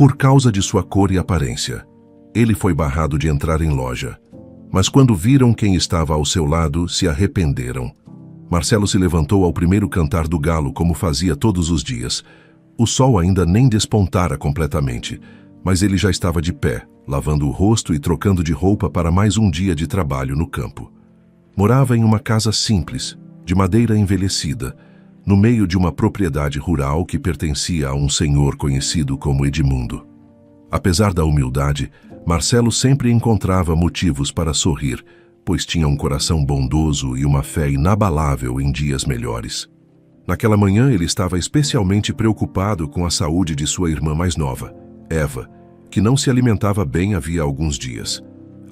por causa de sua cor e aparência. Ele foi barrado de entrar em loja. Mas quando viram quem estava ao seu lado, se arrependeram. Marcelo se levantou ao primeiro cantar do galo, como fazia todos os dias. O sol ainda nem despontara completamente, mas ele já estava de pé, lavando o rosto e trocando de roupa para mais um dia de trabalho no campo. Morava em uma casa simples, de madeira envelhecida, no meio de uma propriedade rural que pertencia a um senhor conhecido como Edmundo. Apesar da humildade, Marcelo sempre encontrava motivos para sorrir, pois tinha um coração bondoso e uma fé inabalável em dias melhores. Naquela manhã ele estava especialmente preocupado com a saúde de sua irmã mais nova, Eva, que não se alimentava bem havia alguns dias.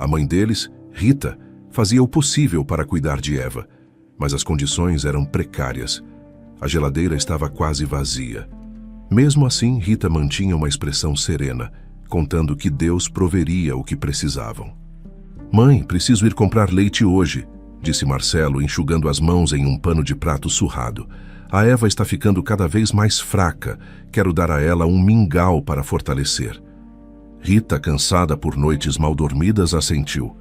A mãe deles, Rita, fazia o possível para cuidar de Eva, mas as condições eram precárias. A geladeira estava quase vazia. Mesmo assim, Rita mantinha uma expressão serena, contando que Deus proveria o que precisavam. "Mãe, preciso ir comprar leite hoje", disse Marcelo, enxugando as mãos em um pano de prato surrado. "A Eva está ficando cada vez mais fraca. Quero dar a ela um mingau para fortalecer." Rita, cansada por noites mal dormidas, assentiu.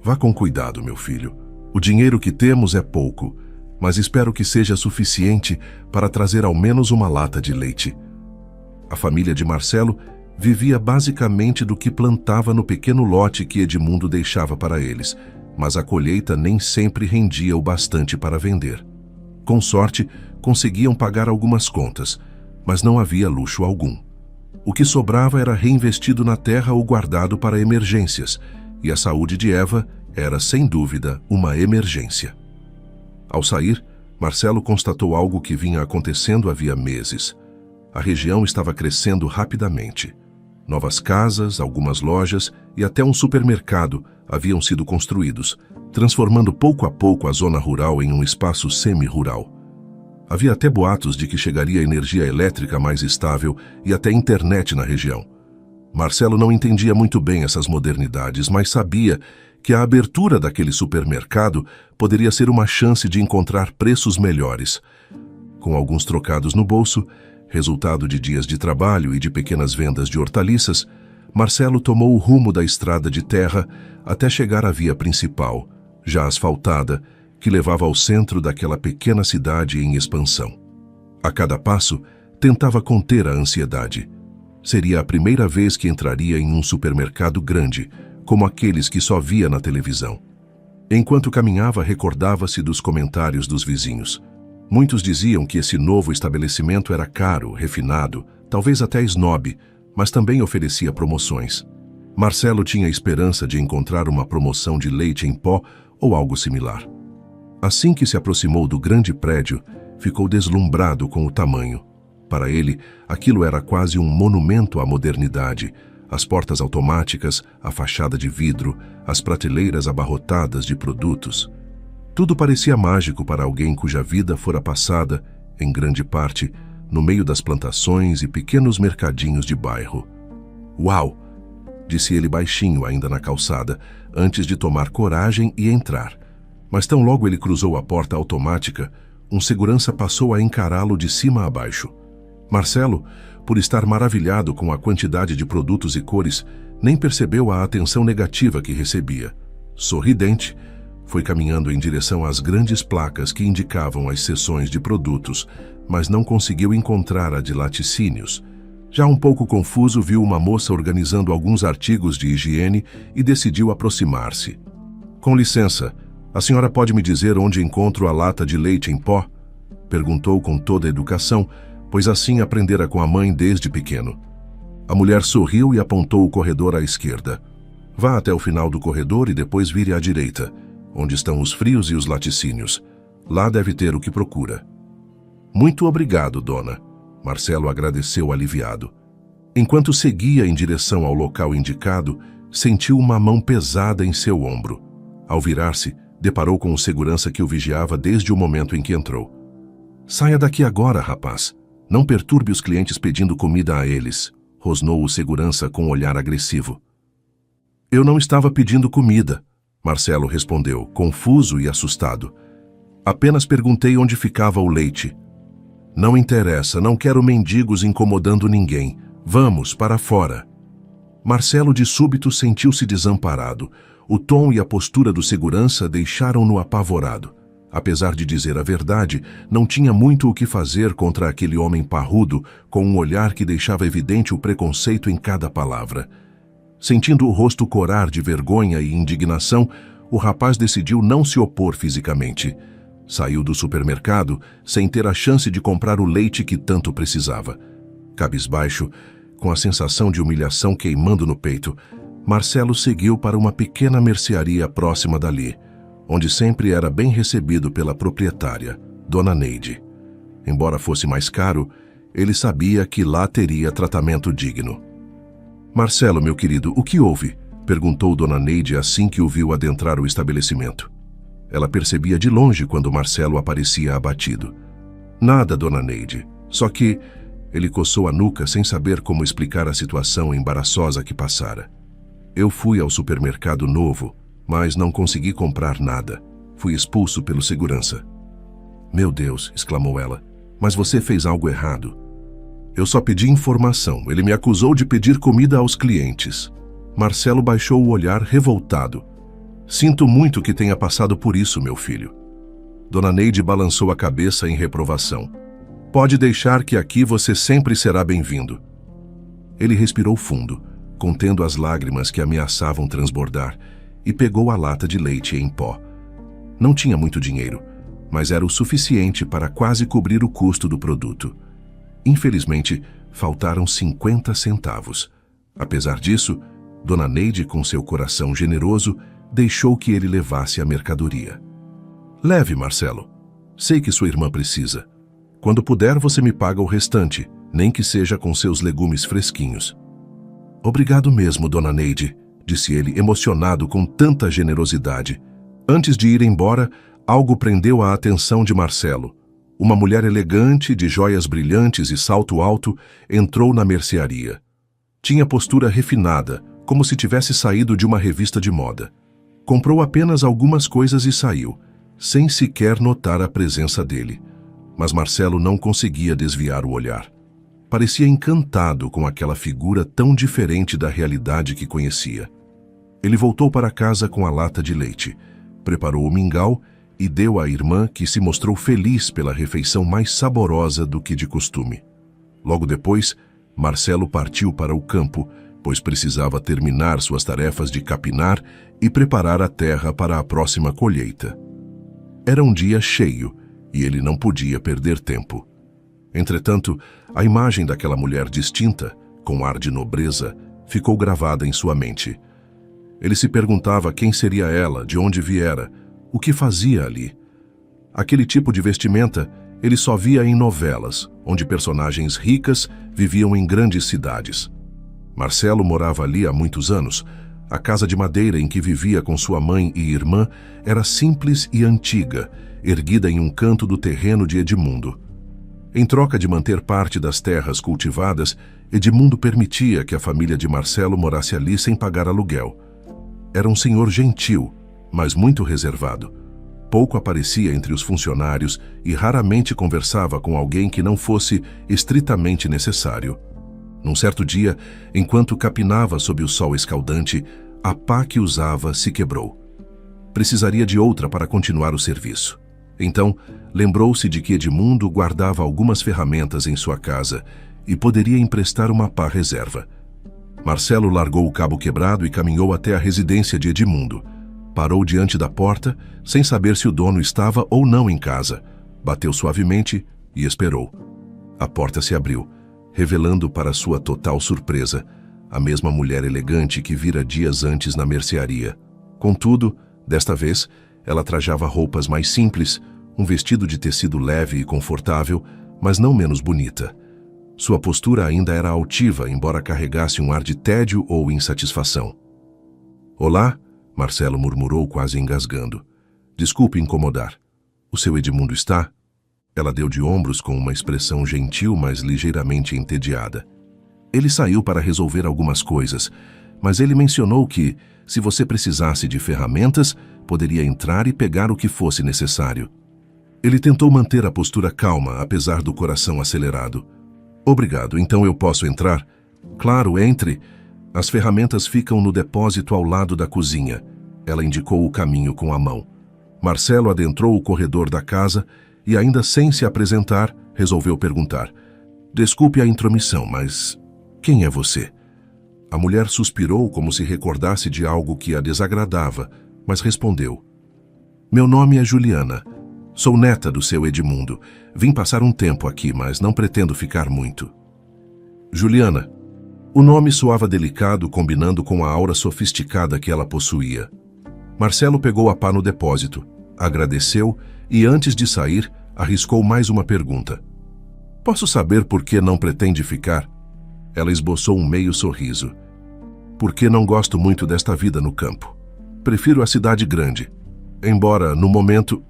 "Vá com cuidado, meu filho. O dinheiro que temos é pouco, mas espero que seja suficiente para trazer ao menos uma lata de leite." A família de Marcelo vivia basicamente do que plantava no pequeno lote que Edmundo deixava para eles, mas a colheita nem sempre rendia o bastante para vender. Com sorte, conseguiam pagar algumas contas, mas não havia luxo algum. O que sobrava era reinvestido na terra ou guardado para emergências, e a saúde de Eva era, sem dúvida, uma emergência. Ao sair, Marcelo constatou algo que vinha acontecendo havia meses. A região estava crescendo rapidamente. Novas casas, algumas lojas e até um supermercado haviam sido construídos, transformando pouco a pouco a zona rural em um espaço semi-rural. Havia até boatos de que chegaria energia elétrica mais estável e até internet na região. Marcelo não entendia muito bem essas modernidades, mas sabia que a abertura daquele supermercado poderia ser uma chance de encontrar preços melhores. Com alguns trocados no bolso, resultado de dias de trabalho e de pequenas vendas de hortaliças, Marcelo tomou o rumo da estrada de terra até chegar à via principal, já asfaltada, que levava ao centro daquela pequena cidade em expansão. A cada passo, tentava conter a ansiedade. Seria a primeira vez que entraria em um supermercado grande, como aqueles que só via na televisão. Enquanto caminhava, recordava-se dos comentários dos vizinhos. Muitos diziam que esse novo estabelecimento era caro, refinado, talvez até snob, mas também oferecia promoções. Marcelo tinha esperança de encontrar uma promoção de leite em pó ou algo similar. Assim que se aproximou do grande prédio, ficou deslumbrado com o tamanho. Para ele, aquilo era quase um monumento à modernidade. As portas automáticas, a fachada de vidro, as prateleiras abarrotadas de produtos. Tudo parecia mágico para alguém cuja vida fora passada, em grande parte, no meio das plantações e pequenos mercadinhos de bairro. "Uau!", disse ele baixinho ainda na calçada, antes de tomar coragem e entrar. Mas tão logo ele cruzou a porta automática, um segurança passou a encará-lo de cima a baixo. Marcelo, por estar maravilhado com a quantidade de produtos e cores, nem percebeu a atenção negativa que recebia. Sorridente, foi caminhando em direção às grandes placas que indicavam as seções de produtos, mas não conseguiu encontrar a de laticínios. Já um pouco confuso, viu uma moça organizando alguns artigos de higiene e decidiu aproximar-se. "Com licença, a senhora pode me dizer onde encontro a lata de leite em pó?", perguntou com toda a educação, pois assim aprendera com a mãe desde pequeno. A mulher sorriu e apontou o corredor à esquerda. "Vá até o final do corredor e depois vire à direita, onde estão os frios e os laticínios. Lá deve ter o que procura." "Muito obrigado, dona." Marcelo agradeceu aliviado. Enquanto seguia em direção ao local indicado, sentiu uma mão pesada em seu ombro. Ao virar-se, deparou com o segurança que o vigiava desde o momento em que entrou. "Saia daqui agora, rapaz. Não perturbe os clientes pedindo comida a eles", rosnou o segurança com um olhar agressivo. "Eu não estava pedindo comida", Marcelo respondeu, confuso e assustado. "Apenas perguntei onde ficava o leite." "Não interessa, não quero mendigos incomodando ninguém. Vamos, para fora. Marcelo de súbito sentiu-se desamparado. O tom e a postura do segurança deixaram-no apavorado. Apesar de dizer a verdade, não tinha muito o que fazer contra aquele homem parrudo, com um olhar que deixava evidente o preconceito em cada palavra. Sentindo o rosto corar de vergonha e indignação, o rapaz decidiu não se opor fisicamente. Saiu do supermercado sem ter a chance de comprar o leite que tanto precisava. Cabisbaixo, com a sensação de humilhação queimando no peito, Marcelo seguiu para uma pequena mercearia próxima dali, onde sempre era bem recebido pela proprietária, Dona Neide. Embora fosse mais caro, ele sabia que lá teria tratamento digno. "Marcelo, meu querido, o que houve?" perguntou Dona Neide assim que o viu adentrar o estabelecimento. Ela percebia de longe quando Marcelo aparecia abatido. "Nada, Dona Neide, só que..." Ele coçou a nuca sem saber como explicar a situação embaraçosa que passara. "Eu fui ao supermercado novo, mas não consegui comprar nada. Fui expulso pelo segurança." "Meu Deus", exclamou ela, "mas você fez algo errado." "Eu só pedi informação. Ele me acusou de pedir comida aos clientes." Marcelo baixou o olhar revoltado. "Sinto muito que tenha passado por isso, meu filho." Dona Neide balançou a cabeça em reprovação. "Pode deixar que aqui você sempre será bem-vindo." Ele respirou fundo, contendo as lágrimas que ameaçavam transbordar, e pegou a lata de leite em pó. Não tinha muito dinheiro, mas era o suficiente para quase cobrir o custo do produto. Infelizmente, faltaram 50 centavos. Apesar disso, Dona Neide, com seu coração generoso, deixou que ele levasse a mercadoria. "Leve, Marcelo. Sei que sua irmã precisa. Quando puder, você me paga o restante, nem que seja com seus legumes fresquinhos." "Obrigado mesmo, Dona Neide", disse ele, emocionado com tanta generosidade. Antes de ir embora, algo prendeu a atenção de Marcelo. Uma mulher elegante, de joias brilhantes e salto alto, entrou na mercearia. Tinha postura refinada, como se tivesse saído de uma revista de moda. Comprou apenas algumas coisas e saiu, sem sequer notar a presença dele. Mas Marcelo não conseguia desviar o olhar. Parecia encantado com aquela figura tão diferente da realidade que conhecia. Ele voltou para casa com a lata de leite, preparou o mingau e deu à irmã, que se mostrou feliz pela refeição mais saborosa do que de costume. Logo depois, Marcelo partiu para o campo, pois precisava terminar suas tarefas de capinar e preparar a terra para a próxima colheita. Era um dia cheio e ele não podia perder tempo. Entretanto, a imagem daquela mulher distinta, com ar de nobreza, ficou gravada em sua mente. Ele se perguntava quem seria ela, de onde viera, o que fazia ali. Aquele tipo de vestimenta ele só via em novelas, onde personagens ricas viviam em grandes cidades. Marcelo morava ali há muitos anos. A casa de madeira em que vivia com sua mãe e irmã era simples e antiga, erguida em um canto do terreno de Edmundo. Em troca de manter parte das terras cultivadas, Edmundo permitia que a família de Marcelo morasse ali sem pagar aluguel. Era um senhor gentil, mas muito reservado. Pouco aparecia entre os funcionários e raramente conversava com alguém que não fosse estritamente necessário. Num certo dia, enquanto capinava sob o sol escaldante, a pá que usava se quebrou. Precisaria de outra para continuar o serviço. Então, lembrou-se de que Edmundo guardava algumas ferramentas em sua casa e poderia emprestar uma pá reserva. Marcelo largou o cabo quebrado e caminhou até a residência de Edmundo. Parou diante da porta, sem saber se o dono estava ou não em casa. Bateu suavemente e esperou. A porta se abriu, revelando para sua total surpresa a mesma mulher elegante que vira dias antes na mercearia. Contudo, desta vez, ela trajava roupas mais simples, um vestido de tecido leve e confortável, mas não menos bonita. Sua postura ainda era altiva, embora carregasse um ar de tédio ou insatisfação. "Olá", Marcelo murmurou quase engasgando. "Desculpe incomodar. O seu Edmundo está?" Ela deu de ombros com uma expressão gentil, mas ligeiramente entediada. "Ele saiu para resolver algumas coisas, mas ele mencionou que, se você precisasse de ferramentas, poderia entrar e pegar o que fosse necessário." Ele tentou manter a postura calma, apesar do coração acelerado. "Obrigado, então eu posso entrar?" Claro, entre. As ferramentas ficam no depósito ao lado da cozinha. Ela indicou o caminho com a mão. Marcelo adentrou o corredor da casa e, ainda sem se apresentar, resolveu perguntar: Desculpe a intromissão, mas quem é você? A mulher suspirou como se recordasse de algo que a desagradava, mas respondeu: Meu nome é Juliana. Sou neta do seu Edmundo. Vim passar um tempo aqui, mas não pretendo ficar muito. Juliana. O nome soava delicado, combinando com a aura sofisticada que ela possuía. Marcelo pegou a pá no depósito, agradeceu e, antes de sair, arriscou mais uma pergunta. Posso saber por que não pretende ficar? Ela esboçou um meio sorriso. Porque não gosto muito desta vida no campo. Prefiro a cidade grande. Embora, no momento...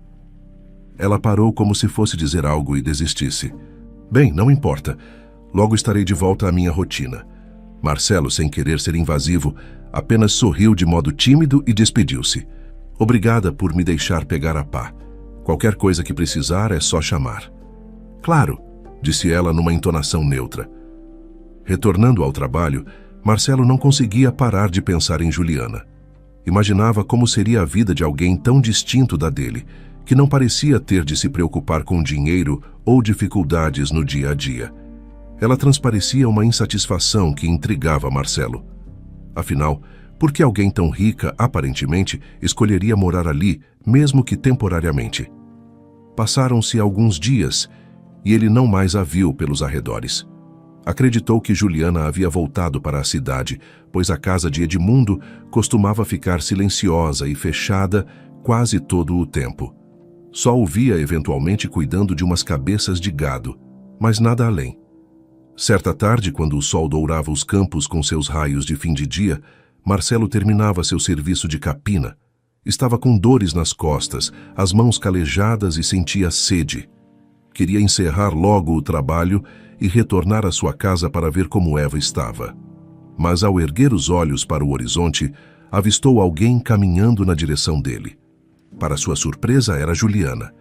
Ela parou como se fosse dizer algo e desistisse. Bem, não importa. Logo estarei de volta à minha rotina. Marcelo, sem querer ser invasivo, apenas sorriu de modo tímido e despediu-se. Obrigada por me deixar pegar a pá. Qualquer coisa que precisar é só chamar. Claro, disse ela numa entonação neutra. Retornando ao trabalho, Marcelo não conseguia parar de pensar em Juliana. Imaginava como seria a vida de alguém tão distinto da dele, que não parecia ter de se preocupar com dinheiro ou dificuldades no dia a dia. Ela transparecia uma insatisfação que intrigava Marcelo. Afinal, por que alguém tão rica, aparentemente, escolheria morar ali, mesmo que temporariamente? Passaram-se alguns dias e ele não mais a viu pelos arredores. Acreditou que Juliana havia voltado para a cidade, pois a casa de Edmundo costumava ficar silenciosa e fechada quase todo o tempo. Só o via eventualmente cuidando de umas cabeças de gado, mas nada além. Certa tarde, quando o sol dourava os campos com seus raios de fim de dia, Marcelo terminava seu serviço de capina. Estava com dores nas costas, as mãos calejadas e sentia sede. Queria encerrar logo o trabalho e retornar à sua casa para ver como Eva estava. Mas ao erguer os olhos para o horizonte, avistou alguém caminhando na direção dele. Para sua surpresa, era Juliana.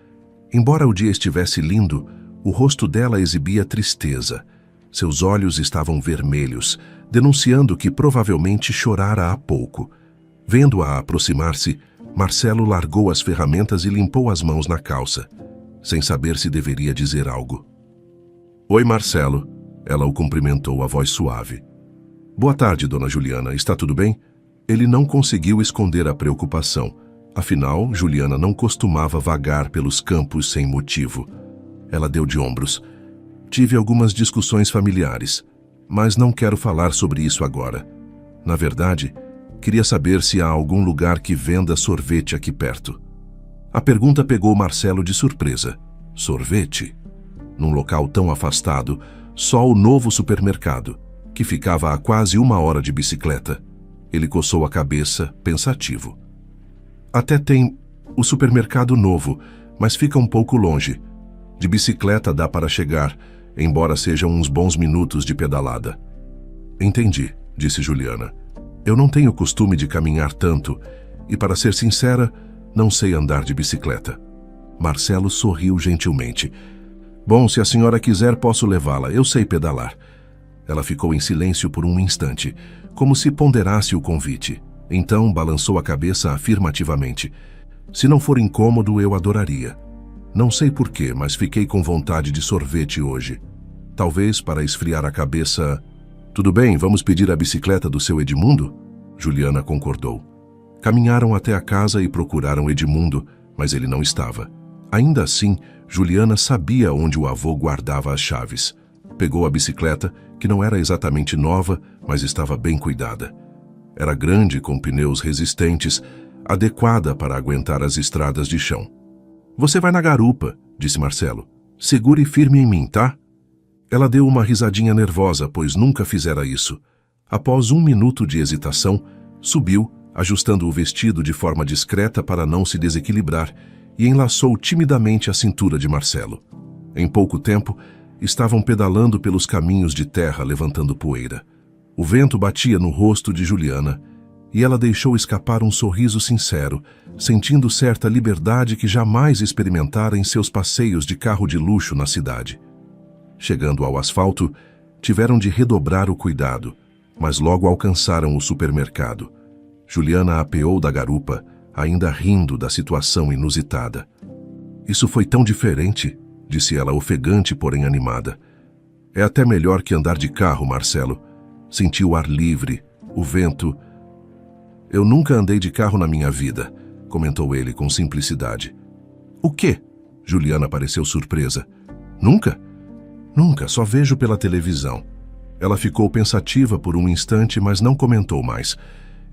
Embora o dia estivesse lindo, o rosto dela exibia tristeza. Seus olhos estavam vermelhos, denunciando que provavelmente chorara há pouco. Vendo-a aproximar-se, Marcelo largou as ferramentas e limpou as mãos na calça, sem saber se deveria dizer algo. Oi, Marcelo. Ela o cumprimentou, a voz suave. Boa tarde, dona Juliana. Está tudo bem? Ele não conseguiu esconder a preocupação. Afinal, Juliana não costumava vagar pelos campos sem motivo. Ela deu de ombros. Tive algumas discussões familiares, mas não quero falar sobre isso agora. Na verdade, queria saber se há algum lugar que venda sorvete aqui perto. A pergunta pegou Marcelo de surpresa. Sorvete? Num local tão afastado, só o novo supermercado, que ficava a quase 1 hora de bicicleta. Ele coçou a cabeça, pensativo. Até tem o supermercado novo, mas fica um pouco longe. De bicicleta dá para chegar, embora sejam uns bons minutos de pedalada. Entendi, disse Juliana. Eu não tenho costume de caminhar tanto e, para ser sincera, não sei andar de bicicleta. Marcelo sorriu gentilmente. Bom, se a senhora quiser, posso levá-la. Eu sei pedalar. Ela ficou em silêncio por um instante, como se ponderasse o convite. Então balançou a cabeça afirmativamente. Se não for incômodo, eu adoraria. Não sei porquê, mas fiquei com vontade de sorvete hoje. Talvez para esfriar a cabeça... Tudo bem, vamos pedir a bicicleta do seu Edmundo? Juliana concordou. Caminharam até a casa e procuraram Edmundo, mas ele não estava. Ainda assim, Juliana sabia onde o avô guardava as chaves. Pegou a bicicleta, que não era exatamente nova, mas estava bem cuidada. Era grande, com pneus resistentes, adequada para aguentar as estradas de chão. Você vai na garupa, disse Marcelo. Segure firme em mim, tá? Ela deu uma risadinha nervosa, pois nunca fizera isso. Após 1 minuto de hesitação, subiu, ajustando o vestido de forma discreta para não se desequilibrar, e enlaçou timidamente a cintura de Marcelo. Em pouco tempo, estavam pedalando pelos caminhos de terra, levantando poeira. O vento batia no rosto de Juliana, e ela deixou escapar um sorriso sincero, sentindo certa liberdade que jamais experimentara em seus passeios de carro de luxo na cidade. Chegando ao asfalto, tiveram de redobrar o cuidado, mas logo alcançaram o supermercado. Juliana apeou da garupa, ainda rindo da situação inusitada. Isso foi tão diferente, disse ela ofegante, porém animada. É até melhor que andar de carro, Marcelo. Senti o ar livre, o vento. Eu nunca andei de carro na minha vida, comentou ele com simplicidade. O quê? Juliana pareceu surpresa. Nunca? Nunca, só vejo pela televisão. Ela ficou pensativa por um instante, mas não comentou mais.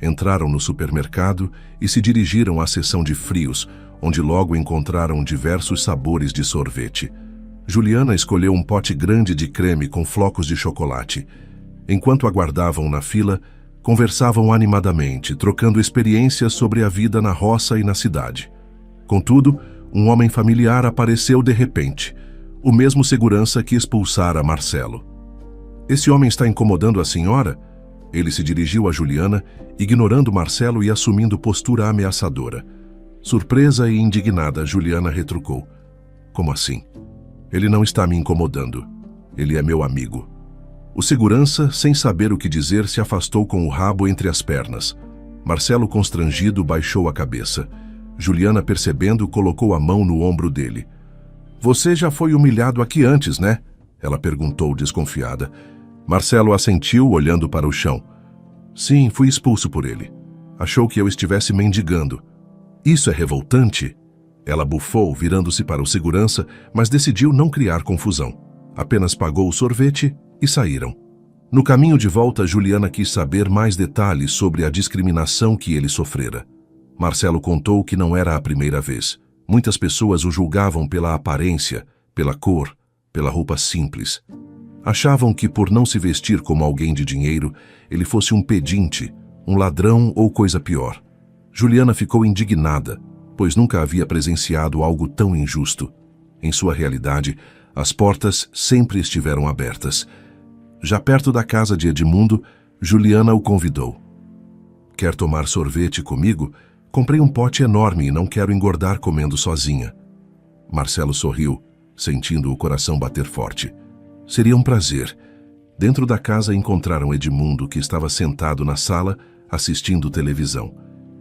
Entraram no supermercado e se dirigiram à seção de frios, onde logo encontraram diversos sabores de sorvete. Juliana escolheu um pote grande de creme com flocos de chocolate. Enquanto aguardavam na fila, conversavam animadamente, trocando experiências sobre a vida na roça e na cidade. Contudo, um homem familiar apareceu de repente, o mesmo segurança que expulsara Marcelo. Esse homem está incomodando a senhora? Ele se dirigiu a Juliana, ignorando Marcelo e assumindo postura ameaçadora. Surpresa e indignada, Juliana retrucou. Como assim? Ele não está me incomodando. Ele é meu amigo. O segurança, sem saber o que dizer, se afastou com o rabo entre as pernas. Marcelo, constrangido, baixou a cabeça. Juliana, percebendo, colocou a mão no ombro dele. Você já foi humilhado aqui antes, né? Ela perguntou, desconfiada. Marcelo assentiu, olhando para o chão. Sim, fui expulso por ele. Achou que eu estivesse mendigando. Isso é revoltante? Ela bufou, virando-se para o segurança, mas decidiu não criar confusão. Apenas pagou o sorvete e saíram. No caminho de volta, Juliana quis saber mais detalhes sobre a discriminação que ele sofrera. Marcelo contou que não era a primeira vez. Muitas pessoas o julgavam pela aparência, pela cor, pela roupa simples. Achavam que, por não se vestir como alguém de dinheiro, ele fosse um pedinte, um ladrão ou coisa pior. Juliana ficou indignada, pois nunca havia presenciado algo tão injusto. Em sua realidade, as portas sempre estiveram abertas. Já perto da casa de Edmundo, Juliana o convidou. Quer tomar sorvete comigo? Comprei um pote enorme e não quero engordar comendo sozinha. Marcelo sorriu, sentindo o coração bater forte. Seria um prazer. Dentro da casa encontraram Edmundo, que estava sentado na sala, assistindo televisão.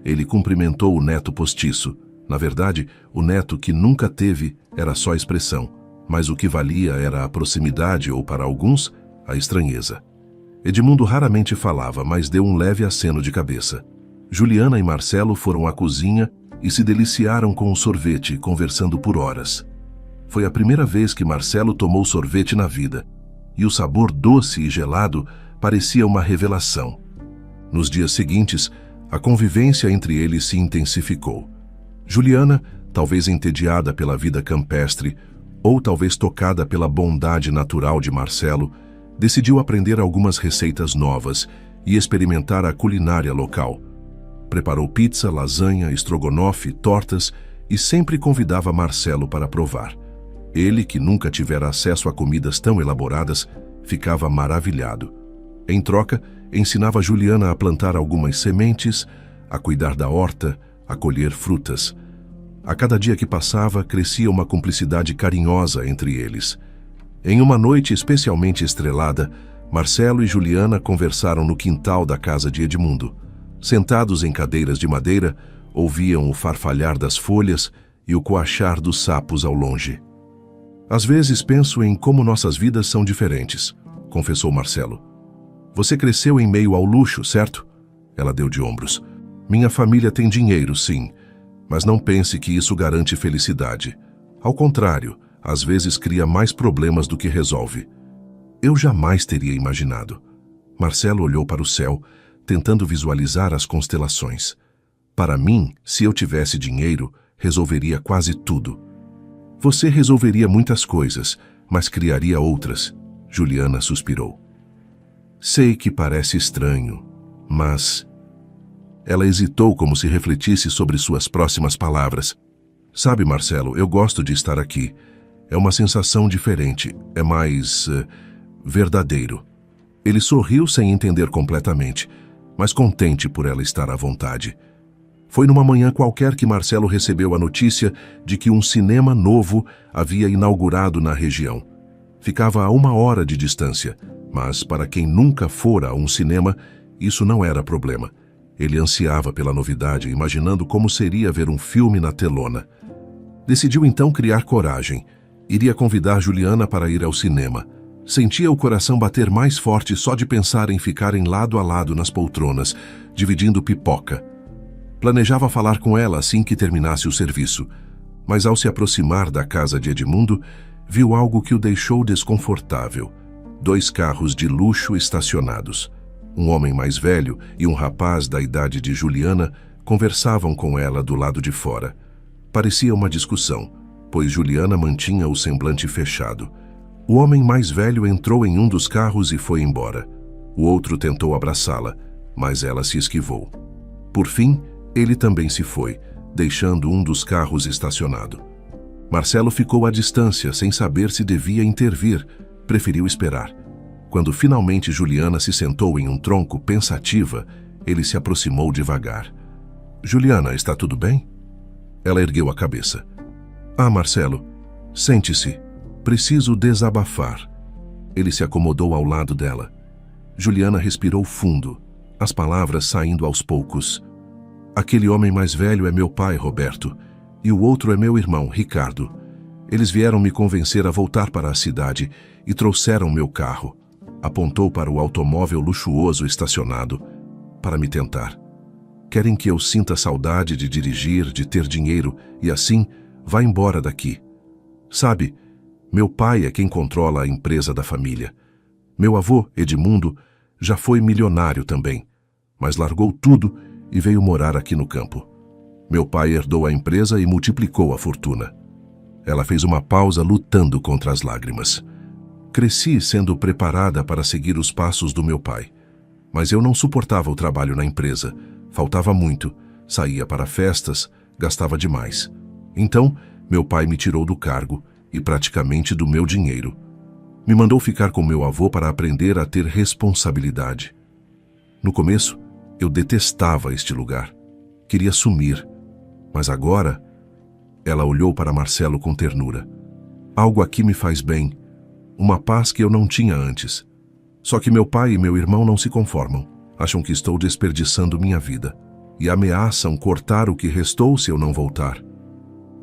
Ele cumprimentou o neto postiço. Na verdade, o neto que nunca teve era só expressão, mas o que valia era a proximidade ou, para alguns, a estranheza. Edmundo raramente falava, mas deu um leve aceno de cabeça. Juliana e Marcelo foram à cozinha e se deliciaram com o sorvete, conversando por horas. Foi a primeira vez que Marcelo tomou sorvete na vida, e o sabor doce e gelado parecia uma revelação. Nos dias seguintes, a convivência entre eles se intensificou. Juliana, talvez entediada pela vida campestre, ou talvez tocada pela bondade natural de Marcelo, decidiu aprender algumas receitas novas e experimentar a culinária local. Preparou pizza, lasanha, estrogonofe, tortas e sempre convidava Marcelo para provar. Ele, que nunca tivera acesso a comidas tão elaboradas, ficava maravilhado. Em troca, ensinava Juliana a plantar algumas sementes, a cuidar da horta, a colher frutas. A cada dia que passava, crescia uma cumplicidade carinhosa entre eles. Em uma noite especialmente estrelada, Marcelo e Juliana conversaram no quintal da casa de Edmundo. Sentados em cadeiras de madeira, ouviam o farfalhar das folhas e o coachar dos sapos ao longe. Às vezes penso em como nossas vidas são diferentes, confessou Marcelo. Você cresceu em meio ao luxo, certo? Ela deu de ombros. Minha família tem dinheiro, sim, mas não pense que isso garante felicidade. Ao contrário, às vezes cria mais problemas do que resolve. Eu jamais teria imaginado. Marcelo olhou para o céu, tentando visualizar as constelações. Para mim, se eu tivesse dinheiro, resolveria quase tudo. Você resolveria muitas coisas, mas criaria outras, Juliana suspirou. Sei que parece estranho, mas... Ela hesitou como se refletisse sobre suas próximas palavras. Sabe, Marcelo, eu gosto de estar aqui. É uma sensação diferente, é mais... verdadeiro. Ele sorriu sem entender completamente, mas contente por ela estar à vontade. Foi numa manhã qualquer que Marcelo recebeu a notícia de que um cinema novo havia inaugurado na região. Ficava a 1 hora de distância, Mas para quem nunca fora a um cinema, isso não era problema. Ele ansiava pela novidade, imaginando como seria ver um filme na telona. Decidiu então criar coragem. Iria convidar Juliana para ir ao cinema. Sentia o coração bater mais forte só de pensar em ficarem lado a lado nas poltronas, dividindo pipoca. Planejava falar com ela assim que terminasse o serviço, mas ao se aproximar da casa de Edmundo, viu algo que o deixou desconfortável. 2 carros de luxo estacionados. Um homem mais velho e um rapaz da idade de Juliana conversavam com ela do lado de fora. Parecia uma discussão, pois Juliana mantinha o semblante fechado. O homem mais velho entrou em um dos carros e foi embora. O outro tentou abraçá-la, mas ela se esquivou. Por fim, ele também se foi, deixando um dos carros estacionado. Marcelo ficou à distância, sem saber se devia intervir. Preferiu esperar. Quando finalmente Juliana se sentou em um tronco pensativa, ele se aproximou devagar. "Juliana, está tudo bem?" Ela ergueu a cabeça. "Ah, Marcelo, sente-se. Preciso desabafar." Ele se acomodou ao lado dela. Juliana respirou fundo, as palavras saindo aos poucos. "Aquele homem mais velho é meu pai, Roberto, e o outro é meu irmão, Ricardo. Eles vieram me convencer a voltar para a cidade e trouxeram meu carro." Apontou para o automóvel luxuoso estacionado, "para me tentar. Querem que eu sinta saudade de dirigir, de ter dinheiro e assim vá embora daqui. Sabe, meu pai é quem controla a empresa da família. Meu avô, Edmundo, já foi milionário também, mas largou tudo e veio morar aqui no campo. Meu pai herdou a empresa e multiplicou a fortuna." Ela fez uma pausa lutando contra as lágrimas. "Cresci sendo preparada para seguir os passos do meu pai. Mas eu não suportava o trabalho na empresa. Faltava muito, saía para festas, gastava demais. Então, meu pai me tirou do cargo e praticamente do meu dinheiro. Me mandou ficar com meu avô para aprender a ter responsabilidade. No começo, eu detestava este lugar. Queria sumir. Mas agora..." Ela olhou para Marcelo com ternura. "Algo aqui me faz bem. Uma paz que eu não tinha antes. Só que meu pai e meu irmão não se conformam. Acham que estou desperdiçando minha vida. E ameaçam cortar o que restou se eu não voltar."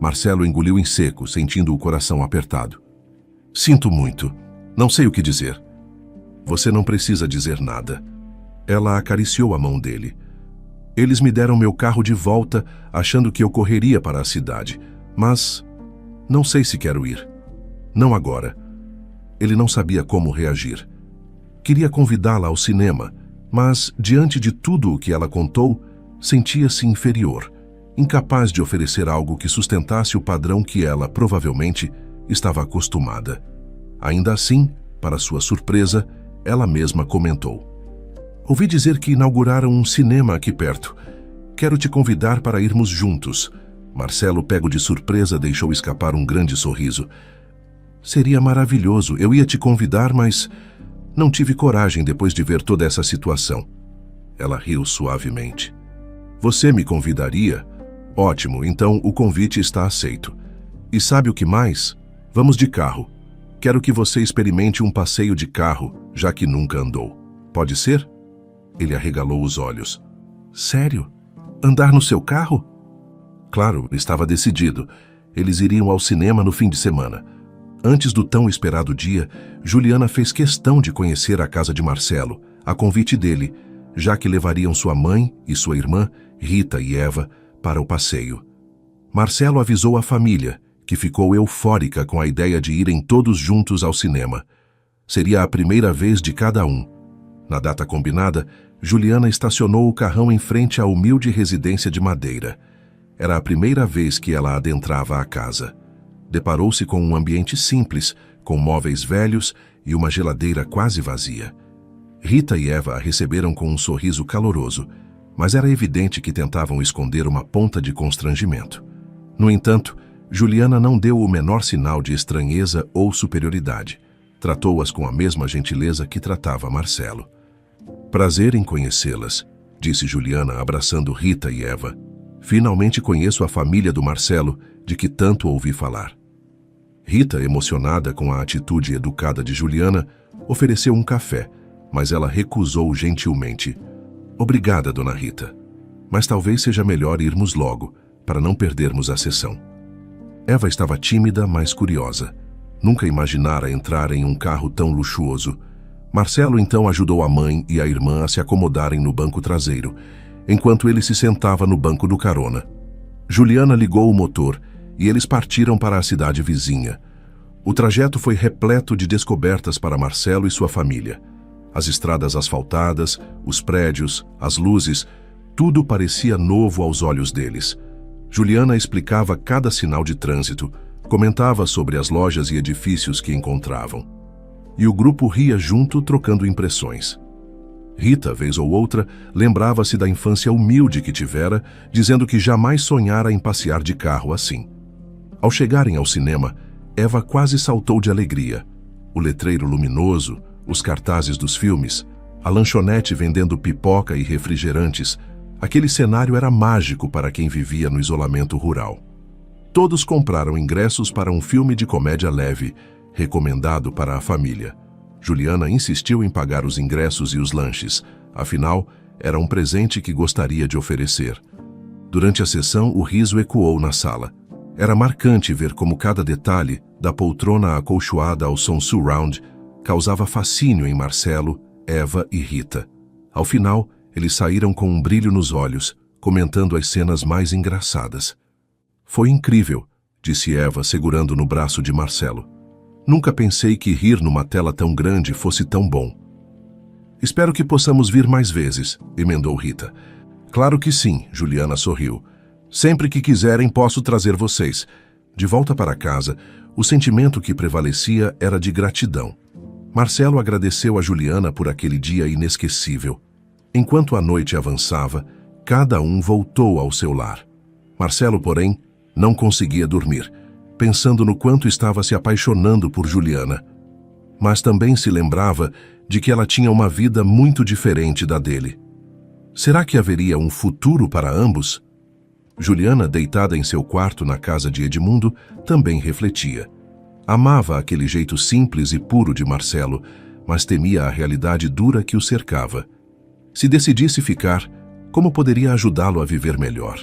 Marcelo engoliu em seco, sentindo o coração apertado. "Sinto muito. Não sei o que dizer." "Você não precisa dizer nada." Ela acariciou a mão dele. "Eles me deram meu carro de volta, achando que eu correria para a cidade. Mas não sei se quero ir. Não agora." Ele não sabia como reagir. Queria convidá-la ao cinema, mas, diante de tudo o que ela contou, sentia-se inferior, incapaz de oferecer algo que sustentasse o padrão que ela, provavelmente, estava acostumada. Ainda assim, para sua surpresa, ela mesma comentou: "Ouvi dizer que inauguraram um cinema aqui perto. Quero te convidar para irmos juntos." Marcelo, pego de surpresa, deixou escapar um grande sorriso. "Seria maravilhoso, eu ia te convidar, mas não tive coragem depois de ver toda essa situação." Ela riu suavemente. "Você me convidaria? Ótimo, então o convite está aceito. E sabe o que mais? Vamos de carro. Quero que você experimente um passeio de carro, já que nunca andou. Pode ser?" Ele arregalou os olhos. "Sério? Andar no seu carro?" Claro, estava decidido. Eles iriam ao cinema no fim de semana. Antes do tão esperado dia, Juliana fez questão de conhecer a casa de Marcelo, a convite dele, já que levariam sua mãe e sua irmã, Rita e Eva, para o passeio. Marcelo avisou a família, que ficou eufórica com a ideia de irem todos juntos ao cinema. Seria a primeira vez de cada um. Na data combinada, Juliana estacionou o carrão em frente à humilde residência de madeira. Era a primeira vez que ela adentrava a casa. Deparou-se com um ambiente simples, com móveis velhos e uma geladeira quase vazia. Rita e Eva a receberam com um sorriso caloroso, mas era evidente que tentavam esconder uma ponta de constrangimento. No entanto, Juliana não deu o menor sinal de estranheza ou superioridade. Tratou-as com a mesma gentileza que tratava Marcelo. "Prazer em conhecê-las", disse Juliana, abraçando Rita e Eva. "Finalmente conheço a família do Marcelo, de que tanto ouvi falar." Rita, emocionada com a atitude educada de Juliana, ofereceu um café, mas ela recusou gentilmente. Obrigada, dona Rita. Mas talvez seja melhor irmos logo, para não perdermos a sessão. Eva estava tímida, mas curiosa. Nunca imaginara entrar em um carro tão luxuoso. Marcelo então ajudou a mãe e a irmã a se acomodarem no banco traseiro, enquanto ele se sentava no banco do carona. Juliana ligou o motor e eles partiram para a cidade vizinha. O trajeto foi repleto de descobertas para Marcelo e sua família. As estradas asfaltadas, os prédios, as luzes, tudo parecia novo aos olhos deles. Juliana explicava cada sinal de trânsito, comentava sobre as lojas e edifícios que encontravam. E o grupo ria junto, trocando impressões. Rita, vez ou outra, lembrava-se da infância humilde que tivera, dizendo que jamais sonhara em passear de carro assim. Ao chegarem ao cinema, Eva quase saltou de alegria. O letreiro luminoso, os cartazes dos filmes, a lanchonete vendendo pipoca e refrigerantes, aquele cenário era mágico para quem vivia no isolamento rural. Todos compraram ingressos para um filme de comédia leve, recomendado para a família. Juliana insistiu em pagar os ingressos e os lanches, afinal, era um presente que gostaria de oferecer. Durante a sessão, o riso ecoou na sala. Era marcante ver como cada detalhe, da poltrona acolchoada ao som surround, causava fascínio em Marcelo, Eva e Rita. Ao final, eles saíram com um brilho nos olhos, comentando as cenas mais engraçadas. Foi incrível, disse Eva, segurando no braço de Marcelo. Nunca pensei que rir numa tela tão grande fosse tão bom. Espero que possamos vir mais vezes, emendou Rita. Claro que sim, Juliana sorriu. Sempre que quiserem posso trazer vocês. De volta para casa, o sentimento que prevalecia era de gratidão. Marcelo agradeceu a Juliana por aquele dia inesquecível. Enquanto a noite avançava, cada um voltou ao seu lar. Marcelo, porém, não conseguia dormir, pensando no quanto estava se apaixonando por Juliana. Mas também se lembrava de que ela tinha uma vida muito diferente da dele. Será que haveria um futuro para ambos? Juliana, deitada em seu quarto na casa de Edmundo, também refletia. Amava aquele jeito simples e puro de Marcelo, mas temia a realidade dura que o cercava. Se decidisse ficar, como poderia ajudá-lo a viver melhor?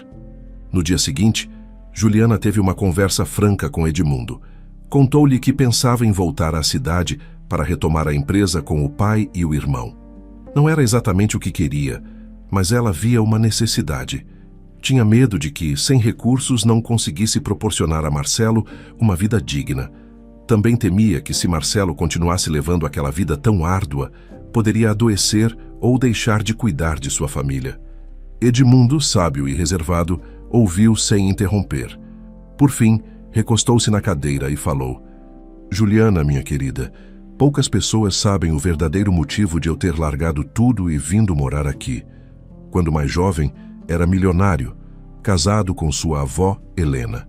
No dia seguinte, Juliana teve uma conversa franca com Edmundo. Contou-lhe que pensava em voltar à cidade para retomar a empresa com o pai e o irmão. Não era exatamente o que queria, mas ela via uma necessidade. Tinha medo de que, sem recursos, não conseguisse proporcionar a Marcelo uma vida digna. Também temia que, se Marcelo continuasse levando aquela vida tão árdua, poderia adoecer ou deixar de cuidar de sua família. Edmundo, sábio e reservado, ouviu sem interromper. Por fim, recostou-se na cadeira e falou: Juliana, minha querida, poucas pessoas sabem o verdadeiro motivo de eu ter largado tudo e vindo morar aqui. Quando mais jovem, era milionário, casado com sua avó, Helena.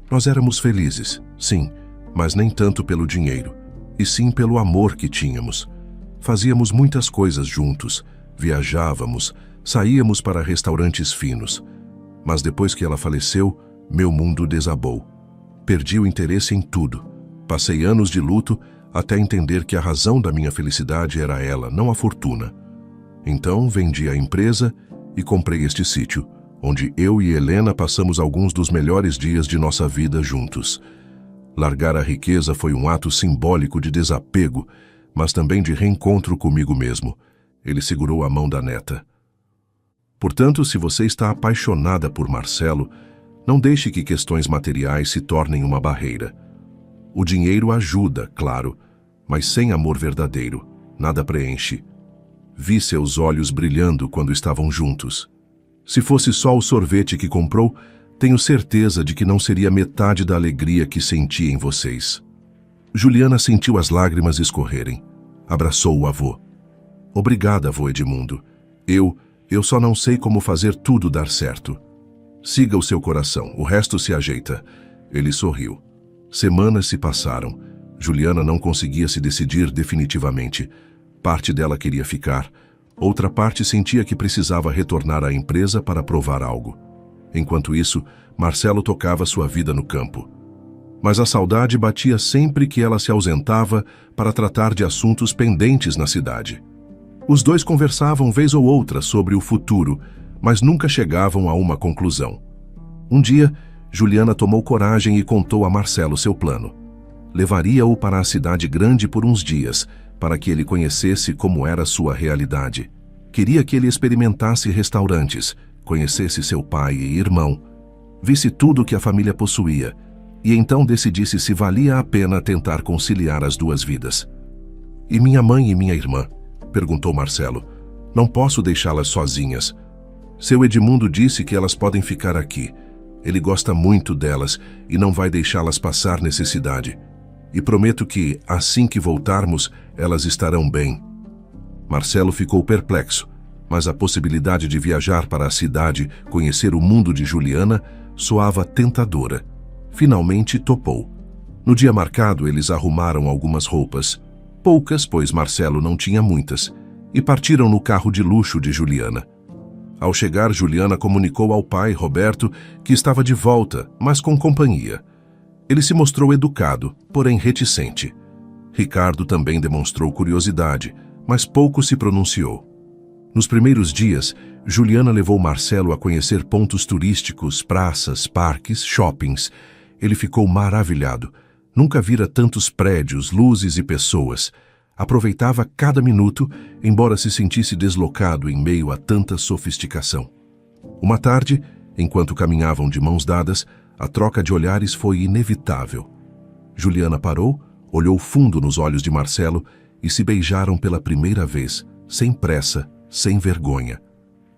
Nós éramos felizes, sim, mas nem tanto pelo dinheiro, e sim pelo amor que tínhamos. Fazíamos muitas coisas juntos, viajávamos, saíamos para restaurantes finos. Mas depois que ela faleceu, meu mundo desabou. Perdi o interesse em tudo. Passei anos de luto até entender que a razão da minha felicidade era ela, não a fortuna. Então vendi a empresa e comprei este sítio, onde eu e Helena passamos alguns dos melhores dias de nossa vida juntos. Largar a riqueza foi um ato simbólico de desapego, mas também de reencontro comigo mesmo. Ele segurou a mão da neta. Portanto, se você está apaixonada por Marcelo, não deixe que questões materiais se tornem uma barreira. O dinheiro ajuda, claro, mas sem amor verdadeiro, nada preenche. Vi seus olhos brilhando quando estavam juntos. Se fosse só o sorvete que comprou, tenho certeza de que não seria metade da alegria que senti em vocês. Juliana sentiu as lágrimas escorrerem. Abraçou o avô. Obrigada, avô Edmundo. Eu só não sei como fazer tudo dar certo. Siga o seu coração, o resto se ajeita. Ele sorriu. Semanas se passaram. Juliana não conseguia se decidir definitivamente. Parte dela queria ficar. Outra parte sentia que precisava retornar à empresa para provar algo. Enquanto isso, Marcelo tocava sua vida no campo. mas a saudade batia sempre que ela se ausentava para tratar de assuntos pendentes na cidade. Os dois conversavam vez ou outra sobre o futuro, mas nunca chegavam a uma conclusão. Um dia, Juliana tomou coragem e contou a Marcelo seu plano. Levaria-o para a cidade grande por uns dias, para que ele conhecesse como era sua realidade. Queria que ele experimentasse restaurantes, conhecesse seu pai e irmão, visse tudo que a família possuía, e então decidisse se valia a pena tentar conciliar as duas vidas. "E minha mãe e minha irmã?", perguntou Marcelo. "Não posso deixá-las sozinhas. Seu Edmundo disse que elas podem ficar aqui. Ele gosta muito delas e não vai deixá-las passar necessidade. E prometo que, assim que voltarmos, elas estarão bem." Marcelo ficou perplexo, mas a possibilidade de viajar para a cidade, conhecer o mundo de Juliana, soava tentadora. Finalmente topou. No dia marcado, eles arrumaram algumas roupas. Poucas, pois Marcelo não tinha muitas, e partiram no carro de luxo de Juliana. Ao chegar, Juliana comunicou ao pai, Roberto, que estava de volta, mas com companhia. Ele se mostrou educado, porém reticente. Ricardo também demonstrou curiosidade, mas pouco se pronunciou. Nos primeiros dias, Juliana levou Marcelo a conhecer pontos turísticos, praças, parques, shoppings. Ele ficou maravilhado. Nunca vira tantos prédios, luzes e pessoas. Aproveitava cada minuto, embora se sentisse deslocado em meio a tanta sofisticação. Uma tarde, enquanto caminhavam de mãos dadas, a troca de olhares foi inevitável. Juliana parou, olhou fundo nos olhos de Marcelo e se beijaram pela primeira vez, sem pressa, sem vergonha.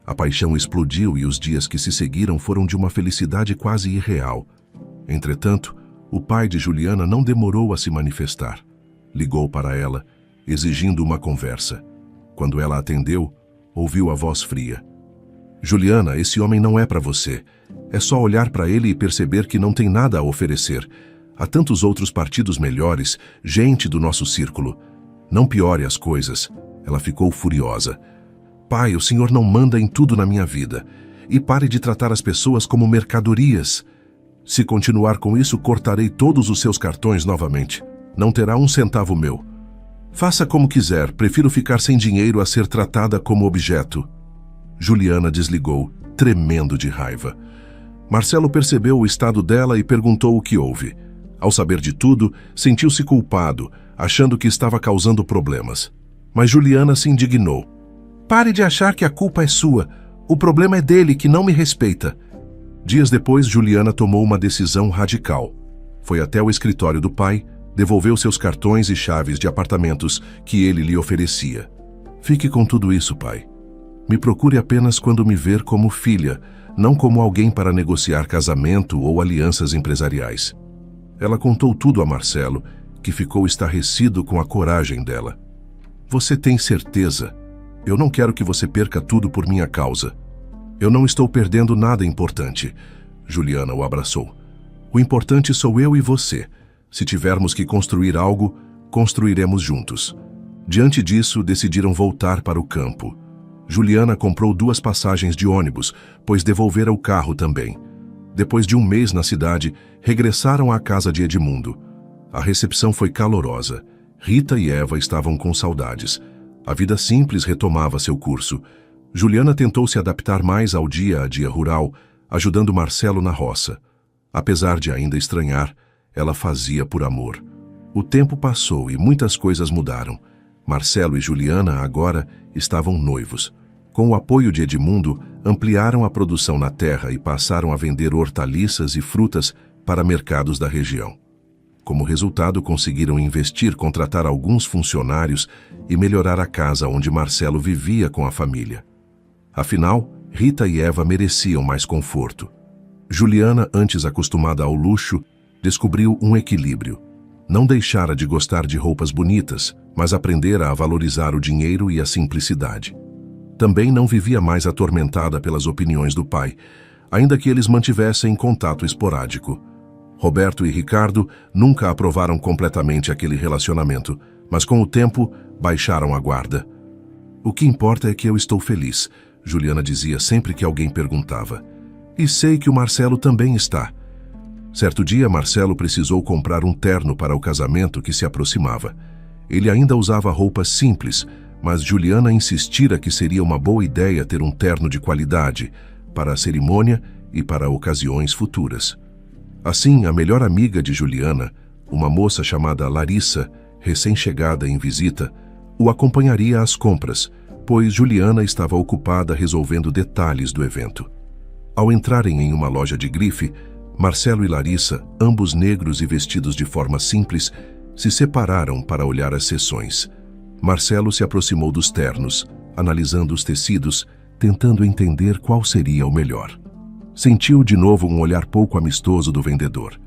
A paixão explodiu e os dias que se seguiram foram de uma felicidade quase irreal. Entretanto, o pai de Juliana não demorou a se manifestar. Ligou para ela, exigindo uma conversa. Quando ela atendeu, ouviu a voz fria. "Juliana, esse homem não é para você. É só olhar para ele e perceber que não tem nada a oferecer. Há tantos outros partidos melhores, gente do nosso círculo. Não piore as coisas." Ela ficou furiosa. "Pai, o senhor não manda em tudo na minha vida. E pare de tratar as pessoas como mercadorias. Se continuar com isso, cortarei todos os seus cartões novamente. Não terá um centavo meu. Faça como quiser, prefiro ficar sem dinheiro a ser tratada como objeto." Juliana desligou, tremendo de raiva. Marcelo percebeu o estado dela e perguntou o que houve. Ao saber de tudo, sentiu-se culpado, achando que estava causando problemas. Mas Juliana se indignou. "Pare de achar que a culpa é sua. O problema é dele, que não me respeita." Dias depois, Juliana tomou uma decisão radical. Foi até o escritório do pai, devolveu seus cartões e chaves de apartamentos que ele lhe oferecia. "Fique com tudo isso, pai. Me procure apenas quando me ver como filha, não como alguém para negociar casamento ou alianças empresariais." Ela contou tudo a Marcelo, que ficou estarrecido com a coragem dela. "Você tem certeza? Eu não quero que você perca tudo por minha causa." "Eu não estou perdendo nada importante." Juliana o abraçou. "O importante sou eu e você. Se tivermos que construir algo, construiremos juntos." Diante disso, decidiram voltar para o campo. Juliana comprou 2 passagens de ônibus, pois devolvera o carro também. Depois de um mês na cidade, regressaram à casa de Edmundo. A recepção foi calorosa. Rita e Eva estavam com saudades. A vida simples retomava seu curso. Juliana tentou se adaptar mais ao dia a dia rural, ajudando Marcelo na roça. Apesar de ainda estranhar, ela fazia por amor. O tempo passou e muitas coisas mudaram. Marcelo e Juliana agora estavam noivos. Com o apoio de Edmundo, ampliaram a produção na terra e passaram a vender hortaliças e frutas para mercados da região. Como resultado, conseguiram investir, contratar alguns funcionários e melhorar a casa onde Marcelo vivia com a família. Afinal, Rita e Eva mereciam mais conforto. Juliana, antes acostumada ao luxo, descobriu um equilíbrio. Não deixara de gostar de roupas bonitas, mas aprendera a valorizar o dinheiro e a simplicidade. Também não vivia mais atormentada pelas opiniões do pai, ainda que eles mantivessem contato esporádico. Roberto e Ricardo nunca aprovaram completamente aquele relacionamento, mas com o tempo baixaram a guarda. "O que importa é que eu estou feliz", Juliana dizia sempre que alguém perguntava. "E sei que o Marcelo também está." Certo dia, Marcelo precisou comprar um terno para o casamento que se aproximava. Ele ainda usava roupas simples, mas Juliana insistira que seria uma boa ideia ter um terno de qualidade para a cerimônia e para ocasiões futuras. Assim, a melhor amiga de Juliana, uma moça chamada Larissa, recém-chegada em visita, o acompanharia às compras, pois Juliana estava ocupada resolvendo detalhes do evento. Ao entrarem em uma loja de grife, Marcelo e Larissa, ambos negros e vestidos de forma simples, se separaram para olhar as seções. Marcelo se aproximou dos ternos, analisando os tecidos, tentando entender qual seria o melhor. Sentiu de novo um olhar pouco amistoso do vendedor.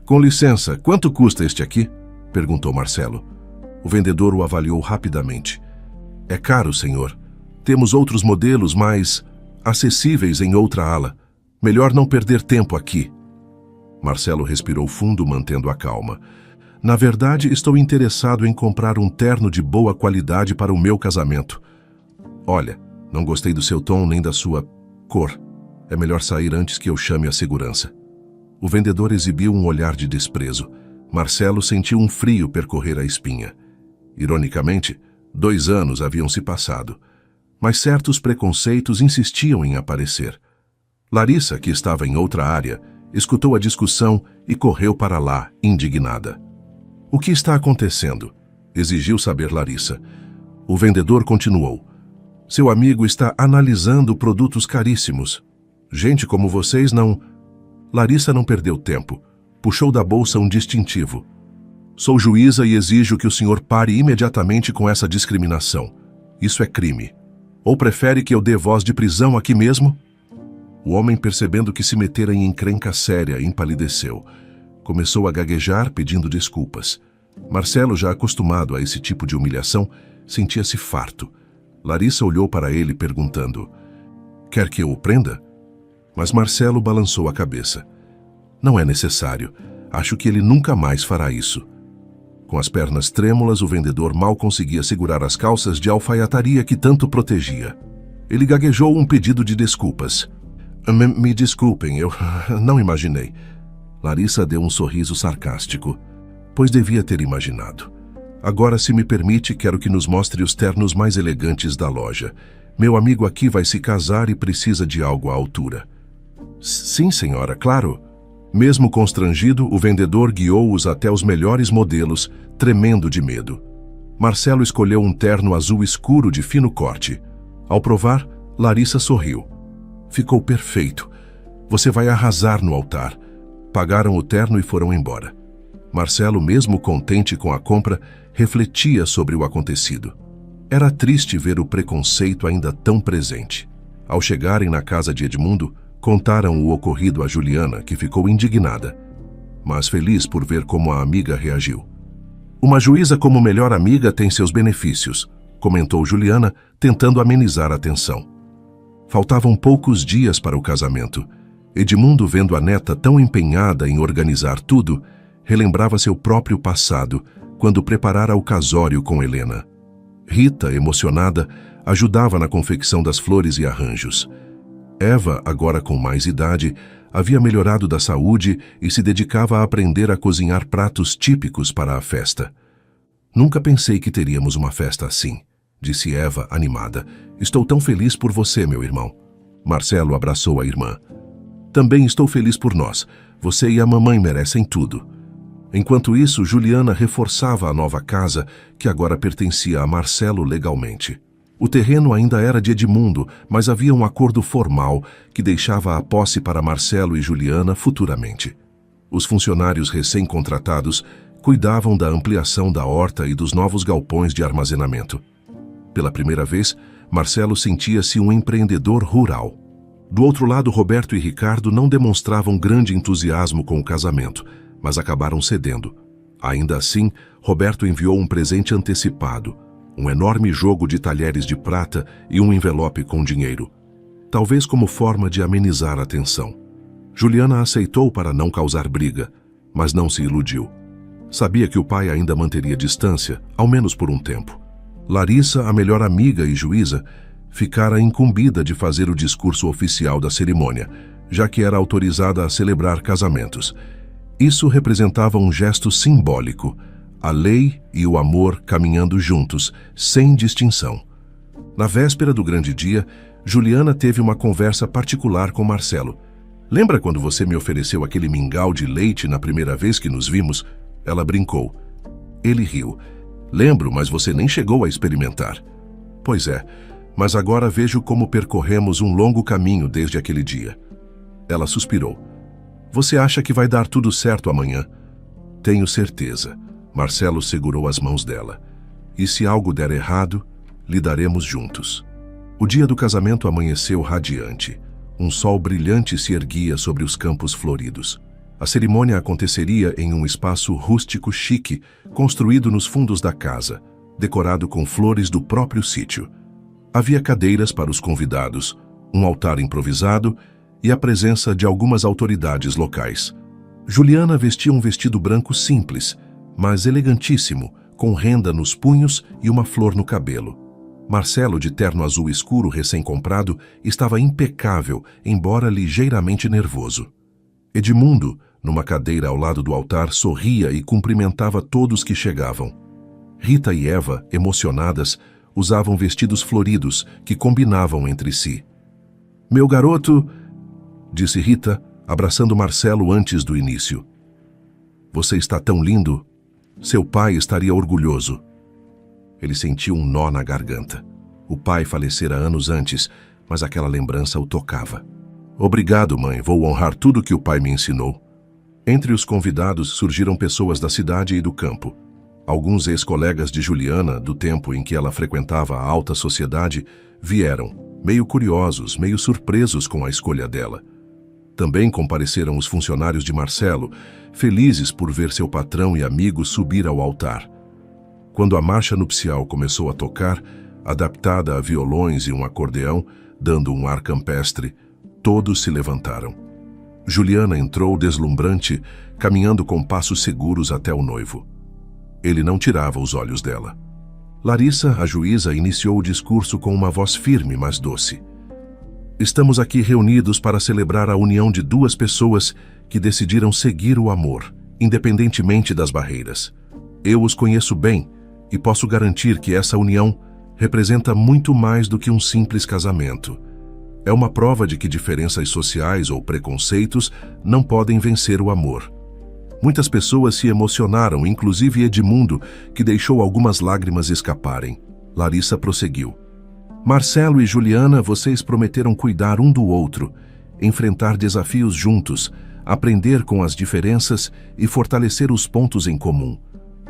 "Com licença, quanto custa este aqui?" perguntou Marcelo. O vendedor o avaliou rapidamente. "É caro, senhor. Temos outros modelos mais acessíveis em outra ala. Melhor não perder tempo aqui." Marcelo respirou fundo, mantendo a calma. "Na verdade, estou interessado em comprar um terno de boa qualidade para o meu casamento. Olha, não gostei do seu tom nem da sua cor. É melhor sair antes que eu chame a segurança." O vendedor exibiu um olhar de desprezo. Marcelo sentiu um frio percorrer a espinha. Ironicamente, 2 anos haviam se passado, mas certos preconceitos insistiam em aparecer. Larissa, que estava em outra área, escutou a discussão e correu para lá, indignada. "O que está acontecendo?" exigiu saber Larissa. O vendedor continuou. "Seu amigo está analisando produtos caríssimos. Gente como vocês não..." Larissa não perdeu tempo. Puxou da bolsa um distintivo. "Sou juíza e exijo que o senhor pare imediatamente com essa discriminação. Isso é crime. Ou prefere que eu dê voz de prisão aqui mesmo?" O homem, percebendo que se metera em encrenca séria, empalideceu. Começou a gaguejar, pedindo desculpas. Marcelo, já acostumado a esse tipo de humilhação, sentia-se farto. Larissa olhou para ele, perguntando: "Quer que eu o prenda?" Mas Marcelo balançou a cabeça. "Não é necessário. Acho que ele nunca mais fará isso." Com as pernas trêmulas, o vendedor mal conseguia segurar as calças de alfaiataria que tanto protegia. Ele gaguejou um pedido de desculpas. Me desculpem, eu não imaginei." Larissa deu um sorriso sarcástico. "Pois devia ter imaginado. Agora, se me permite, quero que nos mostre os ternos mais elegantes da loja. Meu amigo aqui vai se casar e precisa de algo à altura." "Sim, senhora, claro." Mesmo constrangido, o vendedor guiou-os até os melhores modelos, tremendo de medo. Marcelo escolheu um terno azul escuro de fino corte. Ao provar, Larissa sorriu. "Ficou perfeito. Você vai arrasar no altar." Pagaram o terno e foram embora. Marcelo, mesmo contente com a compra, refletia sobre o acontecido. Era triste ver o preconceito ainda tão presente. Ao chegarem na casa de Edmundo, contaram o ocorrido a Juliana, que ficou indignada, mas feliz por ver como a amiga reagiu. "Uma juíza como melhor amiga tem seus benefícios", comentou Juliana, tentando amenizar a tensão. Faltavam poucos dias para o casamento. Edmundo, vendo a neta tão empenhada em organizar tudo, relembrava seu próprio passado, quando preparara o casório com Helena. Rita, emocionada, ajudava na confecção das flores e arranjos. Eva, agora com mais idade, havia melhorado da saúde e se dedicava a aprender a cozinhar pratos típicos para a festa. "Nunca pensei que teríamos uma festa assim", disse Eva, animada. "Estou tão feliz por você, meu irmão." Marcelo abraçou a irmã. "Também estou feliz por nós. Você e a mamãe merecem tudo." Enquanto isso, Juliana reforçava a nova casa, que agora pertencia a Marcelo legalmente. O terreno ainda era de Edmundo, mas havia um acordo formal que deixava a posse para Marcelo e Juliana futuramente. Os funcionários recém-contratados cuidavam da ampliação da horta e dos novos galpões de armazenamento. Pela primeira vez, Marcelo sentia-se um empreendedor rural. Do outro lado, Roberto e Ricardo não demonstravam grande entusiasmo com o casamento, mas acabaram cedendo. Ainda assim, Roberto enviou um presente antecipado, um enorme jogo de talheres de prata e um envelope com dinheiro, talvez como forma de amenizar a tensão. Juliana aceitou para não causar briga, mas não se iludiu. Sabia que o pai ainda manteria distância, ao menos por um tempo. Larissa, a melhor amiga e juíza, ficara incumbida de fazer o discurso oficial da cerimônia, já que era autorizada a celebrar casamentos. Isso representava um gesto simbólico, a lei e o amor caminhando juntos, sem distinção. Na véspera do grande dia, Juliana teve uma conversa particular com Marcelo. Lembra quando você me ofereceu aquele mingau de leite na primeira vez que nos vimos? Ela brincou. Ele riu. Lembro, mas você nem chegou a experimentar. Pois é, mas agora vejo como percorremos um longo caminho desde aquele dia. Ela suspirou. Você acha que vai dar tudo certo amanhã? Tenho certeza. Marcelo segurou as mãos dela. E se algo der errado, lidaremos juntos. O dia do casamento amanheceu radiante. Um sol brilhante se erguia sobre os campos floridos. A cerimônia aconteceria em um espaço rústico chique, construído nos fundos da casa, decorado com flores do próprio sítio. Havia cadeiras para os convidados, um altar improvisado e a presença de algumas autoridades locais. Juliana vestia um vestido branco simples, mas elegantíssimo, com renda nos punhos e uma flor no cabelo. Marcelo, de terno azul escuro recém-comprado, estava impecável, embora ligeiramente nervoso. Edmundo, numa cadeira ao lado do altar, sorria e cumprimentava todos que chegavam. Rita e Eva, emocionadas, usavam vestidos floridos que combinavam entre si. Meu garoto, disse Rita, abraçando Marcelo antes do início. Você está tão lindo. Seu pai estaria orgulhoso. Ele sentiu um nó na garganta. O pai falecera anos antes, mas aquela lembrança o tocava. Obrigado, mãe, vou honrar tudo que o pai me ensinou. Entre os convidados surgiram pessoas da cidade e do campo. Alguns ex-colegas de Juliana, do tempo em que ela frequentava a alta sociedade, vieram, meio curiosos, meio surpresos com a escolha dela. Também compareceram os funcionários de Marcelo, felizes por ver seu patrão e amigo subir ao altar. Quando a marcha nupcial começou a tocar, adaptada a violões e um acordeão, dando um ar campestre, todos se levantaram. Juliana entrou deslumbrante, caminhando com passos seguros até o noivo. Ele não tirava os olhos dela. Larissa, a juíza, iniciou o discurso com uma voz firme, mas doce. Estamos aqui reunidos para celebrar a união de duas pessoas que decidiram seguir o amor, independentemente das barreiras. Eu os conheço bem e posso garantir que essa união representa muito mais do que um simples casamento. É uma prova de que diferenças sociais ou preconceitos não podem vencer o amor. Muitas pessoas se emocionaram, inclusive Edmundo, que deixou algumas lágrimas escaparem. Larissa prosseguiu. Marcelo e Juliana, vocês prometeram cuidar um do outro, enfrentar desafios juntos, aprender com as diferenças e fortalecer os pontos em comum.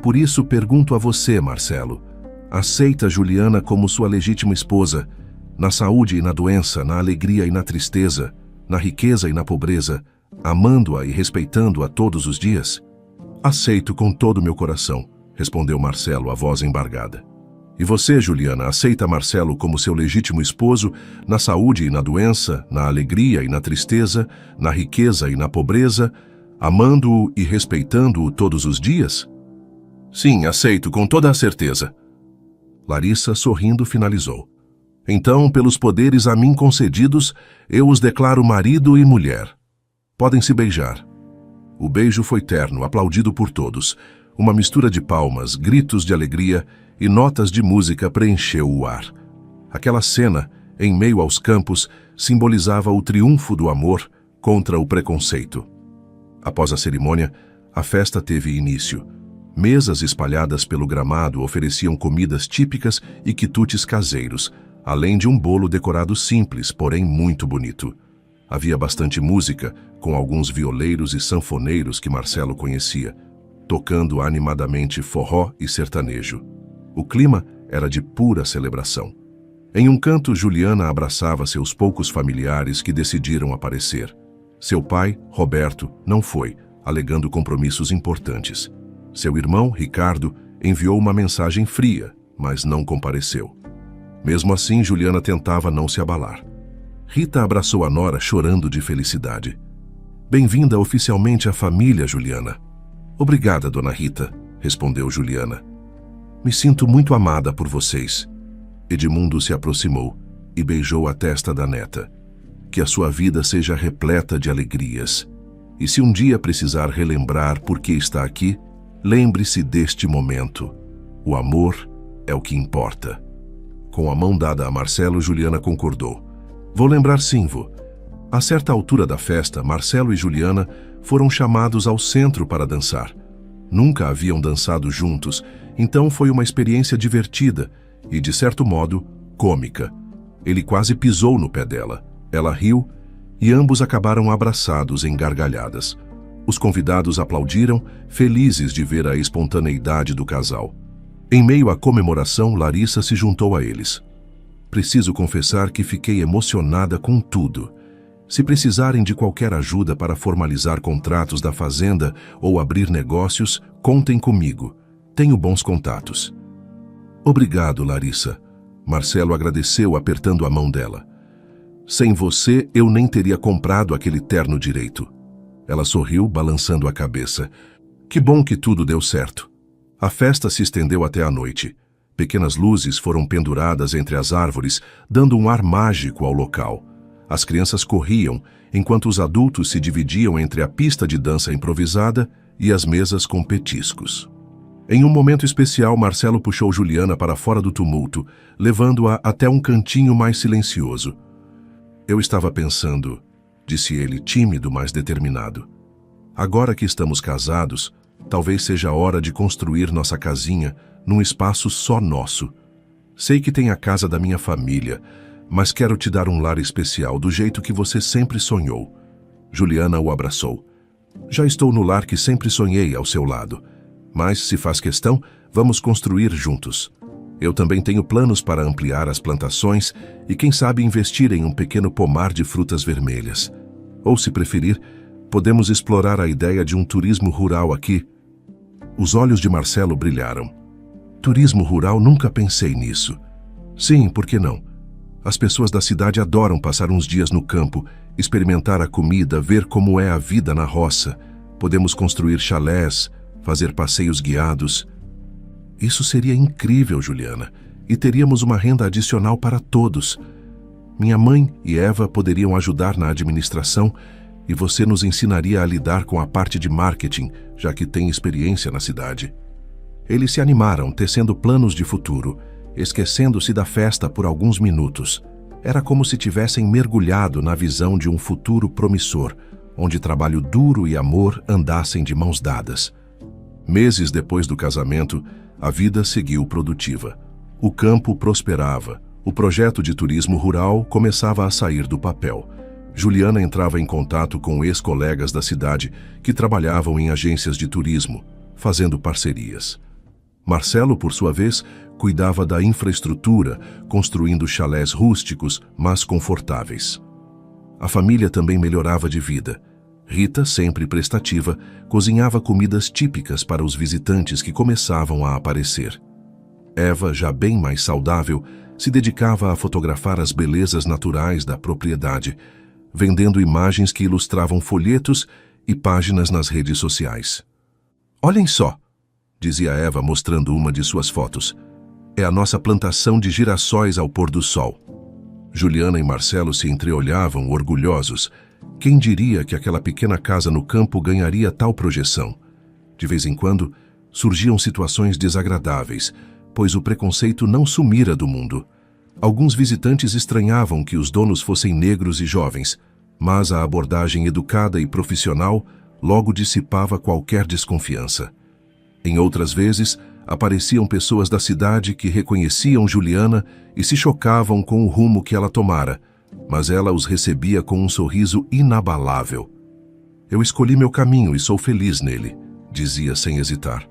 Por isso pergunto a você, Marcelo, aceita Juliana como sua legítima esposa, na saúde e na doença, na alegria e na tristeza, na riqueza e na pobreza, amando-a e respeitando-a todos os dias? Aceito com todo o meu coração, respondeu Marcelo, a voz embargada. E você, Juliana, aceita Marcelo como seu legítimo esposo, na saúde e na doença, na alegria e na tristeza, na riqueza e na pobreza, amando-o e respeitando-o todos os dias? Sim, aceito, com toda a certeza. Larissa, sorrindo, finalizou. Então, pelos poderes a mim concedidos, eu os declaro marido e mulher. Podem se beijar. O beijo foi terno, aplaudido por todos. Uma mistura de palmas, gritos de alegria e notas de música preencheu o ar. Aquela cena, em meio aos campos, simbolizava o triunfo do amor contra o preconceito. Após a cerimônia, a festa teve início. Mesas espalhadas pelo gramado ofereciam comidas típicas e quitutes caseiros, além de um bolo decorado simples, porém muito bonito. Havia bastante música, com alguns violeiros e sanfoneiros que Marcelo conhecia, tocando animadamente forró e sertanejo. O clima era de pura celebração. Em um canto, Juliana abraçava seus poucos familiares que decidiram aparecer. Seu pai, Roberto, não foi, alegando compromissos importantes. Seu irmão, Ricardo, enviou uma mensagem fria, mas não compareceu. Mesmo assim, Juliana tentava não se abalar. Rita abraçou a nora chorando de felicidade. Bem-vinda oficialmente à família, Juliana. Obrigada, dona Rita, respondeu Juliana. Me sinto muito amada por vocês. Edmundo se aproximou e beijou a testa da neta. Que a sua vida seja repleta de alegrias. E se um dia precisar relembrar por que está aqui, lembre-se deste momento. O amor é o que importa. Com a mão dada a Marcelo, Juliana concordou. Vou lembrar sim, vô. A certa altura da festa, Marcelo e Juliana foram chamados ao centro para dançar. Nunca haviam dançado juntos, então foi uma experiência divertida e, de certo modo, cômica. Ele quase pisou no pé dela. Ela riu e ambos acabaram abraçados em gargalhadas. Os convidados aplaudiram, felizes de ver a espontaneidade do casal. Em meio à comemoração, Larissa se juntou a eles. Preciso confessar que fiquei emocionada com tudo. Se precisarem de qualquer ajuda para formalizar contratos da fazenda ou abrir negócios, contem comigo. Tenho bons contatos. Obrigado, Larissa. Marcelo agradeceu apertando a mão dela. Sem você, eu nem teria comprado aquele terno direito. Ela sorriu, balançando a cabeça. Que bom que tudo deu certo. A festa se estendeu até a noite. Pequenas luzes foram penduradas entre as árvores, dando um ar mágico ao local. As crianças corriam, enquanto os adultos se dividiam entre a pista de dança improvisada e as mesas com petiscos. Em um momento especial, Marcelo puxou Juliana para fora do tumulto, levando-a até um cantinho mais silencioso. Eu estava pensando, disse ele, tímido, mas determinado. Agora que estamos casados, talvez seja a hora de construir nossa casinha num espaço só nosso. Sei que tem a casa da minha família, mas quero te dar um lar especial, do jeito que você sempre sonhou. Juliana o abraçou. Já estou no lar que sempre sonhei ao seu lado. Mas, se faz questão, vamos construir juntos. Eu também tenho planos para ampliar as plantações e, quem sabe, investir em um pequeno pomar de frutas vermelhas. Ou, se preferir, podemos explorar a ideia de um turismo rural aqui. Os olhos de Marcelo brilharam. Turismo rural, nunca pensei nisso. Sim, por que não? As pessoas da cidade adoram passar uns dias no campo, experimentar a comida, ver como é a vida na roça. Podemos construir chalés, fazer passeios guiados. Isso seria incrível, Juliana, e teríamos uma renda adicional para todos. Minha mãe e Eva poderiam ajudar na administração e você nos ensinaria a lidar com a parte de marketing, já que tem experiência na cidade. Eles se animaram, tecendo planos de futuro, esquecendo-se da festa por alguns minutos. Era como se tivessem mergulhado na visão de um futuro promissor, onde trabalho duro e amor andassem de mãos dadas. Meses depois do casamento, a vida seguiu produtiva. O campo prosperava. O projeto de turismo rural começava a sair do papel. Juliana entrava em contato com ex-colegas da cidade que trabalhavam em agências de turismo, fazendo parcerias. Marcelo, por sua vez, cuidava da infraestrutura, construindo chalés rústicos, mas confortáveis. A família também melhorava de vida. Rita, sempre prestativa, cozinhava comidas típicas para os visitantes que começavam a aparecer. Eva, já bem mais saudável, se dedicava a fotografar as belezas naturais da propriedade, vendendo imagens que ilustravam folhetos e páginas nas redes sociais. Olhem só, dizia Eva mostrando uma de suas fotos. É a nossa plantação de girassóis ao pôr do sol. Juliana e Marcelo se entreolhavam, orgulhosos. Quem diria que aquela pequena casa no campo ganharia tal projeção? De vez em quando, surgiam situações desagradáveis, pois o preconceito não sumira do mundo. Alguns visitantes estranhavam que os donos fossem negros e jovens, mas a abordagem educada e profissional logo dissipava qualquer desconfiança. Em outras vezes, apareciam pessoas da cidade que reconheciam Juliana e se chocavam com o rumo que ela tomara, mas ela os recebia com um sorriso inabalável. Eu escolhi meu caminho e sou feliz nele, dizia sem hesitar.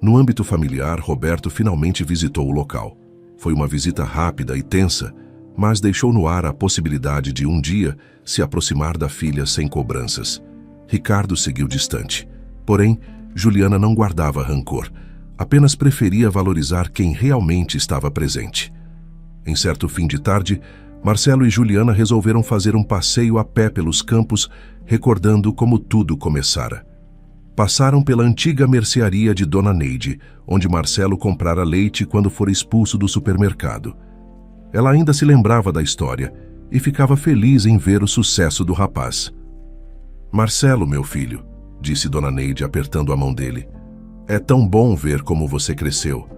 No âmbito familiar, Roberto finalmente visitou o local. Foi uma visita rápida e tensa, mas deixou no ar a possibilidade de um dia se aproximar da filha sem cobranças. Ricardo seguiu distante. Porém, Juliana não guardava rancor, apenas preferia valorizar quem realmente estava presente. Em certo fim de tarde, Marcelo e Juliana resolveram fazer um passeio a pé pelos campos, recordando como tudo começara. Passaram pela antiga mercearia de Dona Neide, onde Marcelo comprara leite quando fora expulso do supermercado. Ela ainda se lembrava da história e ficava feliz em ver o sucesso do rapaz. Marcelo, meu filho, disse Dona Neide apertando a mão dele. É tão bom ver como você cresceu.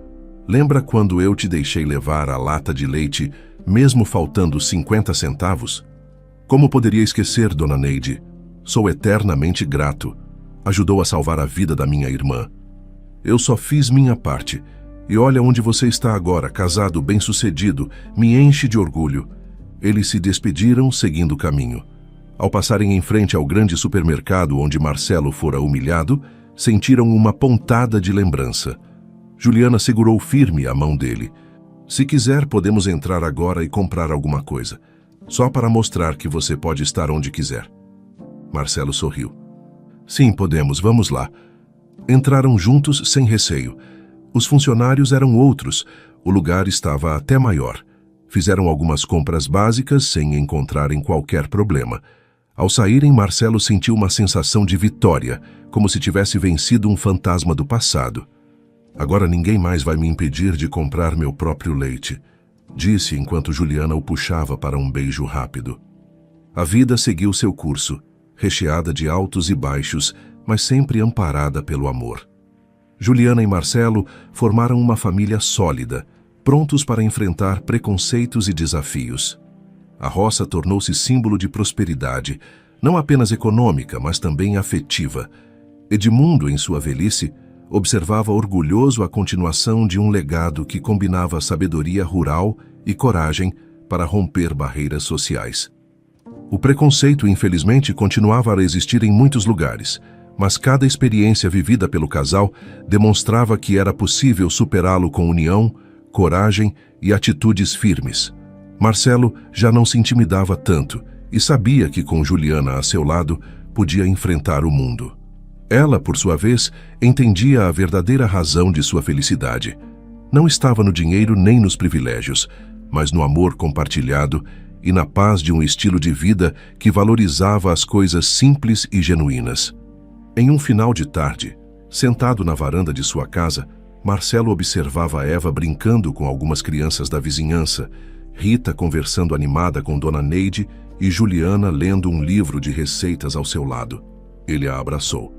Lembra quando eu te deixei levar a lata de leite, mesmo faltando 50 centavos? Como poderia esquecer, Dona Neide? Sou eternamente grato. Ajudou a salvar a vida da minha irmã. Eu só fiz minha parte. E olha onde você está agora, casado, bem-sucedido, me enche de orgulho. Eles se despediram, seguindo o caminho. Ao passarem em frente ao grande supermercado onde Marcelo fora humilhado, sentiram uma pontada de lembrança. Juliana segurou firme a mão dele. Se quiser, podemos entrar agora e comprar alguma coisa. Só para mostrar que você pode estar onde quiser. Marcelo sorriu. Sim, podemos, vamos lá. Entraram juntos sem receio. Os funcionários eram outros, o lugar estava até maior. Fizeram algumas compras básicas sem encontrarem qualquer problema. Ao saírem, Marcelo sentiu uma sensação de vitória, como se tivesse vencido um fantasma do passado. Agora ninguém mais vai me impedir de comprar meu próprio leite, disse enquanto Juliana o puxava para um beijo rápido. A vida seguiu seu curso, recheada de altos e baixos, mas sempre amparada pelo amor. Juliana e Marcelo formaram uma família sólida, prontos para enfrentar preconceitos e desafios. A roça tornou-se símbolo de prosperidade, não apenas econômica, mas também afetiva. Edmundo, em sua velhice, observava orgulhoso a continuação de um legado que combinava sabedoria rural e coragem para romper barreiras sociais. O preconceito, infelizmente, continuava a existir em muitos lugares, mas cada experiência vivida pelo casal demonstrava que era possível superá-lo com união, coragem e atitudes firmes. Marcelo já não se intimidava tanto e sabia que com Juliana a seu lado podia enfrentar o mundo. Ela, por sua vez, entendia a verdadeira razão de sua felicidade. Não estava no dinheiro nem nos privilégios, mas no amor compartilhado e na paz de um estilo de vida que valorizava as coisas simples e genuínas. Em um final de tarde, sentado na varanda de sua casa, Marcelo observava Eva brincando com algumas crianças da vizinhança, Rita conversando animada com Dona Neide e Juliana lendo um livro de receitas ao seu lado. Ele a abraçou.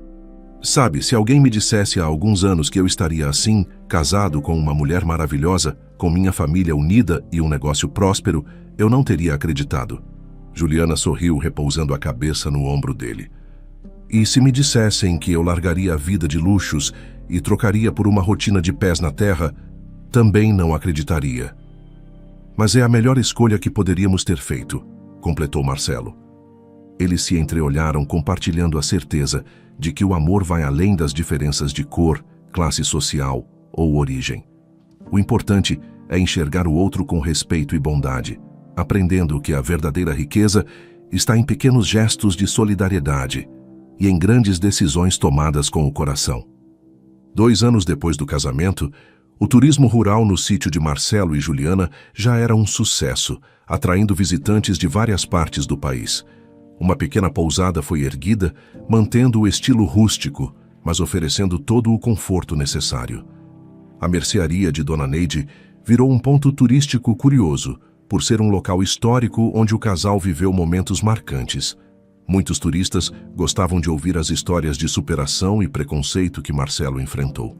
Sabe, se alguém me dissesse há alguns anos que eu estaria assim, casado com uma mulher maravilhosa, com minha família unida e um negócio próspero, eu não teria acreditado. Juliana sorriu, repousando a cabeça no ombro dele. E se me dissessem que eu largaria a vida de luxos e trocaria por uma rotina de pés na terra, também não acreditaria. Mas é a melhor escolha que poderíamos ter feito, completou Marcelo. Eles se entreolharam, compartilhando a certeza de que o amor vai além das diferenças de cor, classe social ou origem. O importante é enxergar o outro com respeito e bondade, aprendendo que a verdadeira riqueza está em pequenos gestos de solidariedade e em grandes decisões tomadas com o coração. 2 anos depois do casamento, o turismo rural no sítio de Marcelo e Juliana já era um sucesso, atraindo visitantes de várias partes do país. Uma pequena pousada foi erguida, mantendo o estilo rústico, mas oferecendo todo o conforto necessário. A mercearia de Dona Neide virou um ponto turístico curioso, por ser um local histórico onde o casal viveu momentos marcantes. Muitos turistas gostavam de ouvir as histórias de superação e preconceito que Marcelo enfrentou.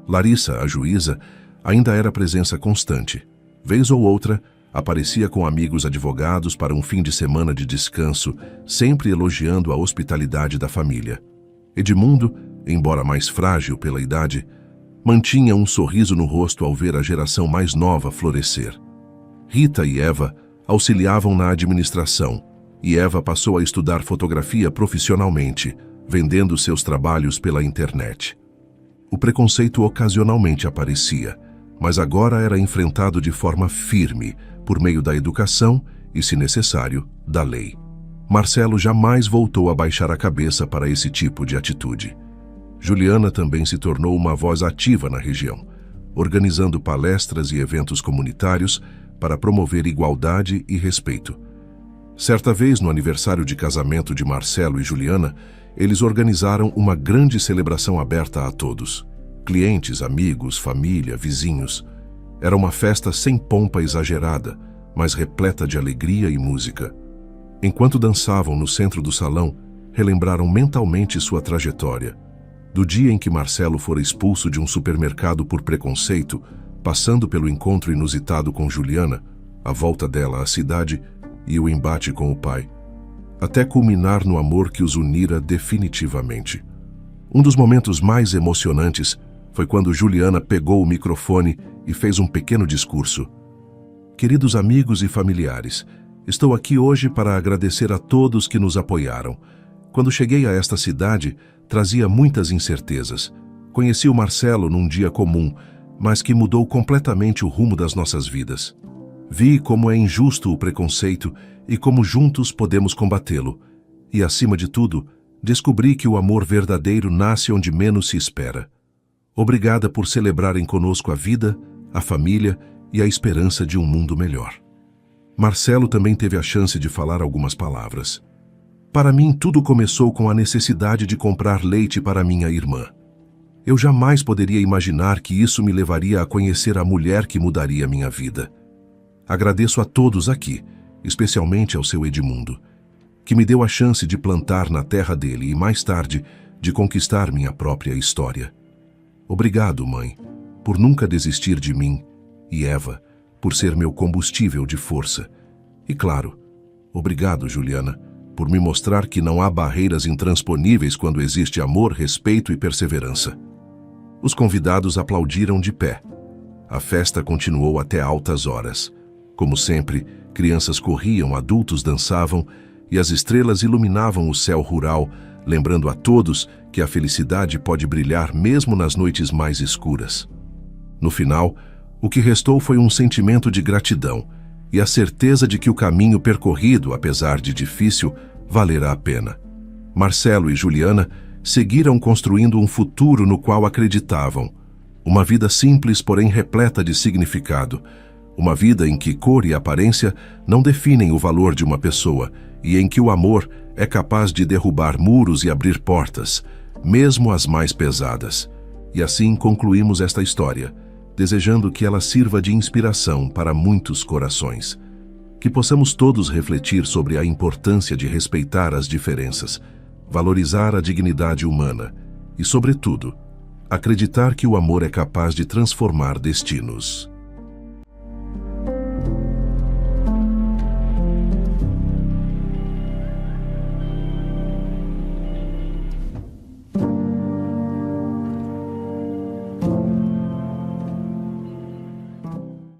Larissa, a juíza, ainda era presença constante. Vez ou outra, aparecia com amigos advogados para um fim de semana de descanso, sempre elogiando a hospitalidade da família. Edmundo, embora mais frágil pela idade, mantinha um sorriso no rosto ao ver a geração mais nova florescer. Rita e Eva auxiliavam na administração, e Eva passou a estudar fotografia profissionalmente, vendendo seus trabalhos pela internet. O preconceito ocasionalmente aparecia, mas agora era enfrentado de forma firme, por meio da educação e, se necessário, da lei. Marcelo jamais voltou a baixar a cabeça para esse tipo de atitude. Juliana também se tornou uma voz ativa na região, organizando palestras e eventos comunitários para promover igualdade e respeito. Certa vez, no aniversário de casamento de Marcelo e Juliana, eles organizaram uma grande celebração aberta a todos. Clientes, amigos, família, vizinhos. Era uma festa sem pompa exagerada, mas repleta de alegria e música. Enquanto dançavam no centro do salão, relembraram mentalmente sua trajetória, do dia em que Marcelo fora expulso de um supermercado por preconceito, passando pelo encontro inusitado com Juliana, a volta dela à cidade e o embate com o pai, até culminar no amor que os unira definitivamente. Um dos momentos mais emocionantes foi quando Juliana pegou o microfone e fez um pequeno discurso. Queridos amigos e familiares, estou aqui hoje para agradecer a todos que nos apoiaram. Quando cheguei a esta cidade, trazia muitas incertezas. Conheci o Marcelo num dia comum, mas que mudou completamente o rumo das nossas vidas. Vi como é injusto o preconceito e como juntos podemos combatê-lo. E, acima de tudo, descobri que o amor verdadeiro nasce onde menos se espera. Obrigada por celebrarem conosco a vida, a família e a esperança de um mundo melhor. Marcelo também teve a chance de falar algumas palavras. Para mim, tudo começou com a necessidade de comprar leite para minha irmã. Eu jamais poderia imaginar que isso me levaria a conhecer a mulher que mudaria minha vida. Agradeço a todos aqui, especialmente ao seu Edmundo, que me deu a chance de plantar na terra dele e, mais tarde, de conquistar minha própria história. Obrigado, mãe, por nunca desistir de mim, e Eva, por ser meu combustível de força. E claro, obrigado, Juliana, por me mostrar que não há barreiras intransponíveis quando existe amor, respeito e perseverança. Os convidados aplaudiram de pé. A festa continuou até altas horas. Como sempre, crianças corriam, adultos dançavam e as estrelas iluminavam o céu rural, lembrando a todos que a felicidade pode brilhar mesmo nas noites mais escuras. No final, o que restou foi um sentimento de gratidão e a certeza de que o caminho percorrido, apesar de difícil, valerá a pena. Marcelo e Juliana seguiram construindo um futuro no qual acreditavam. Uma vida simples, porém repleta de significado. Uma vida em que cor e aparência não definem o valor de uma pessoa e em que o amor é capaz de derrubar muros e abrir portas, mesmo as mais pesadas. E assim concluímos esta história, desejando que ela sirva de inspiração para muitos corações. Que possamos todos refletir sobre a importância de respeitar as diferenças, valorizar a dignidade humana e, sobretudo, acreditar que o amor é capaz de transformar destinos.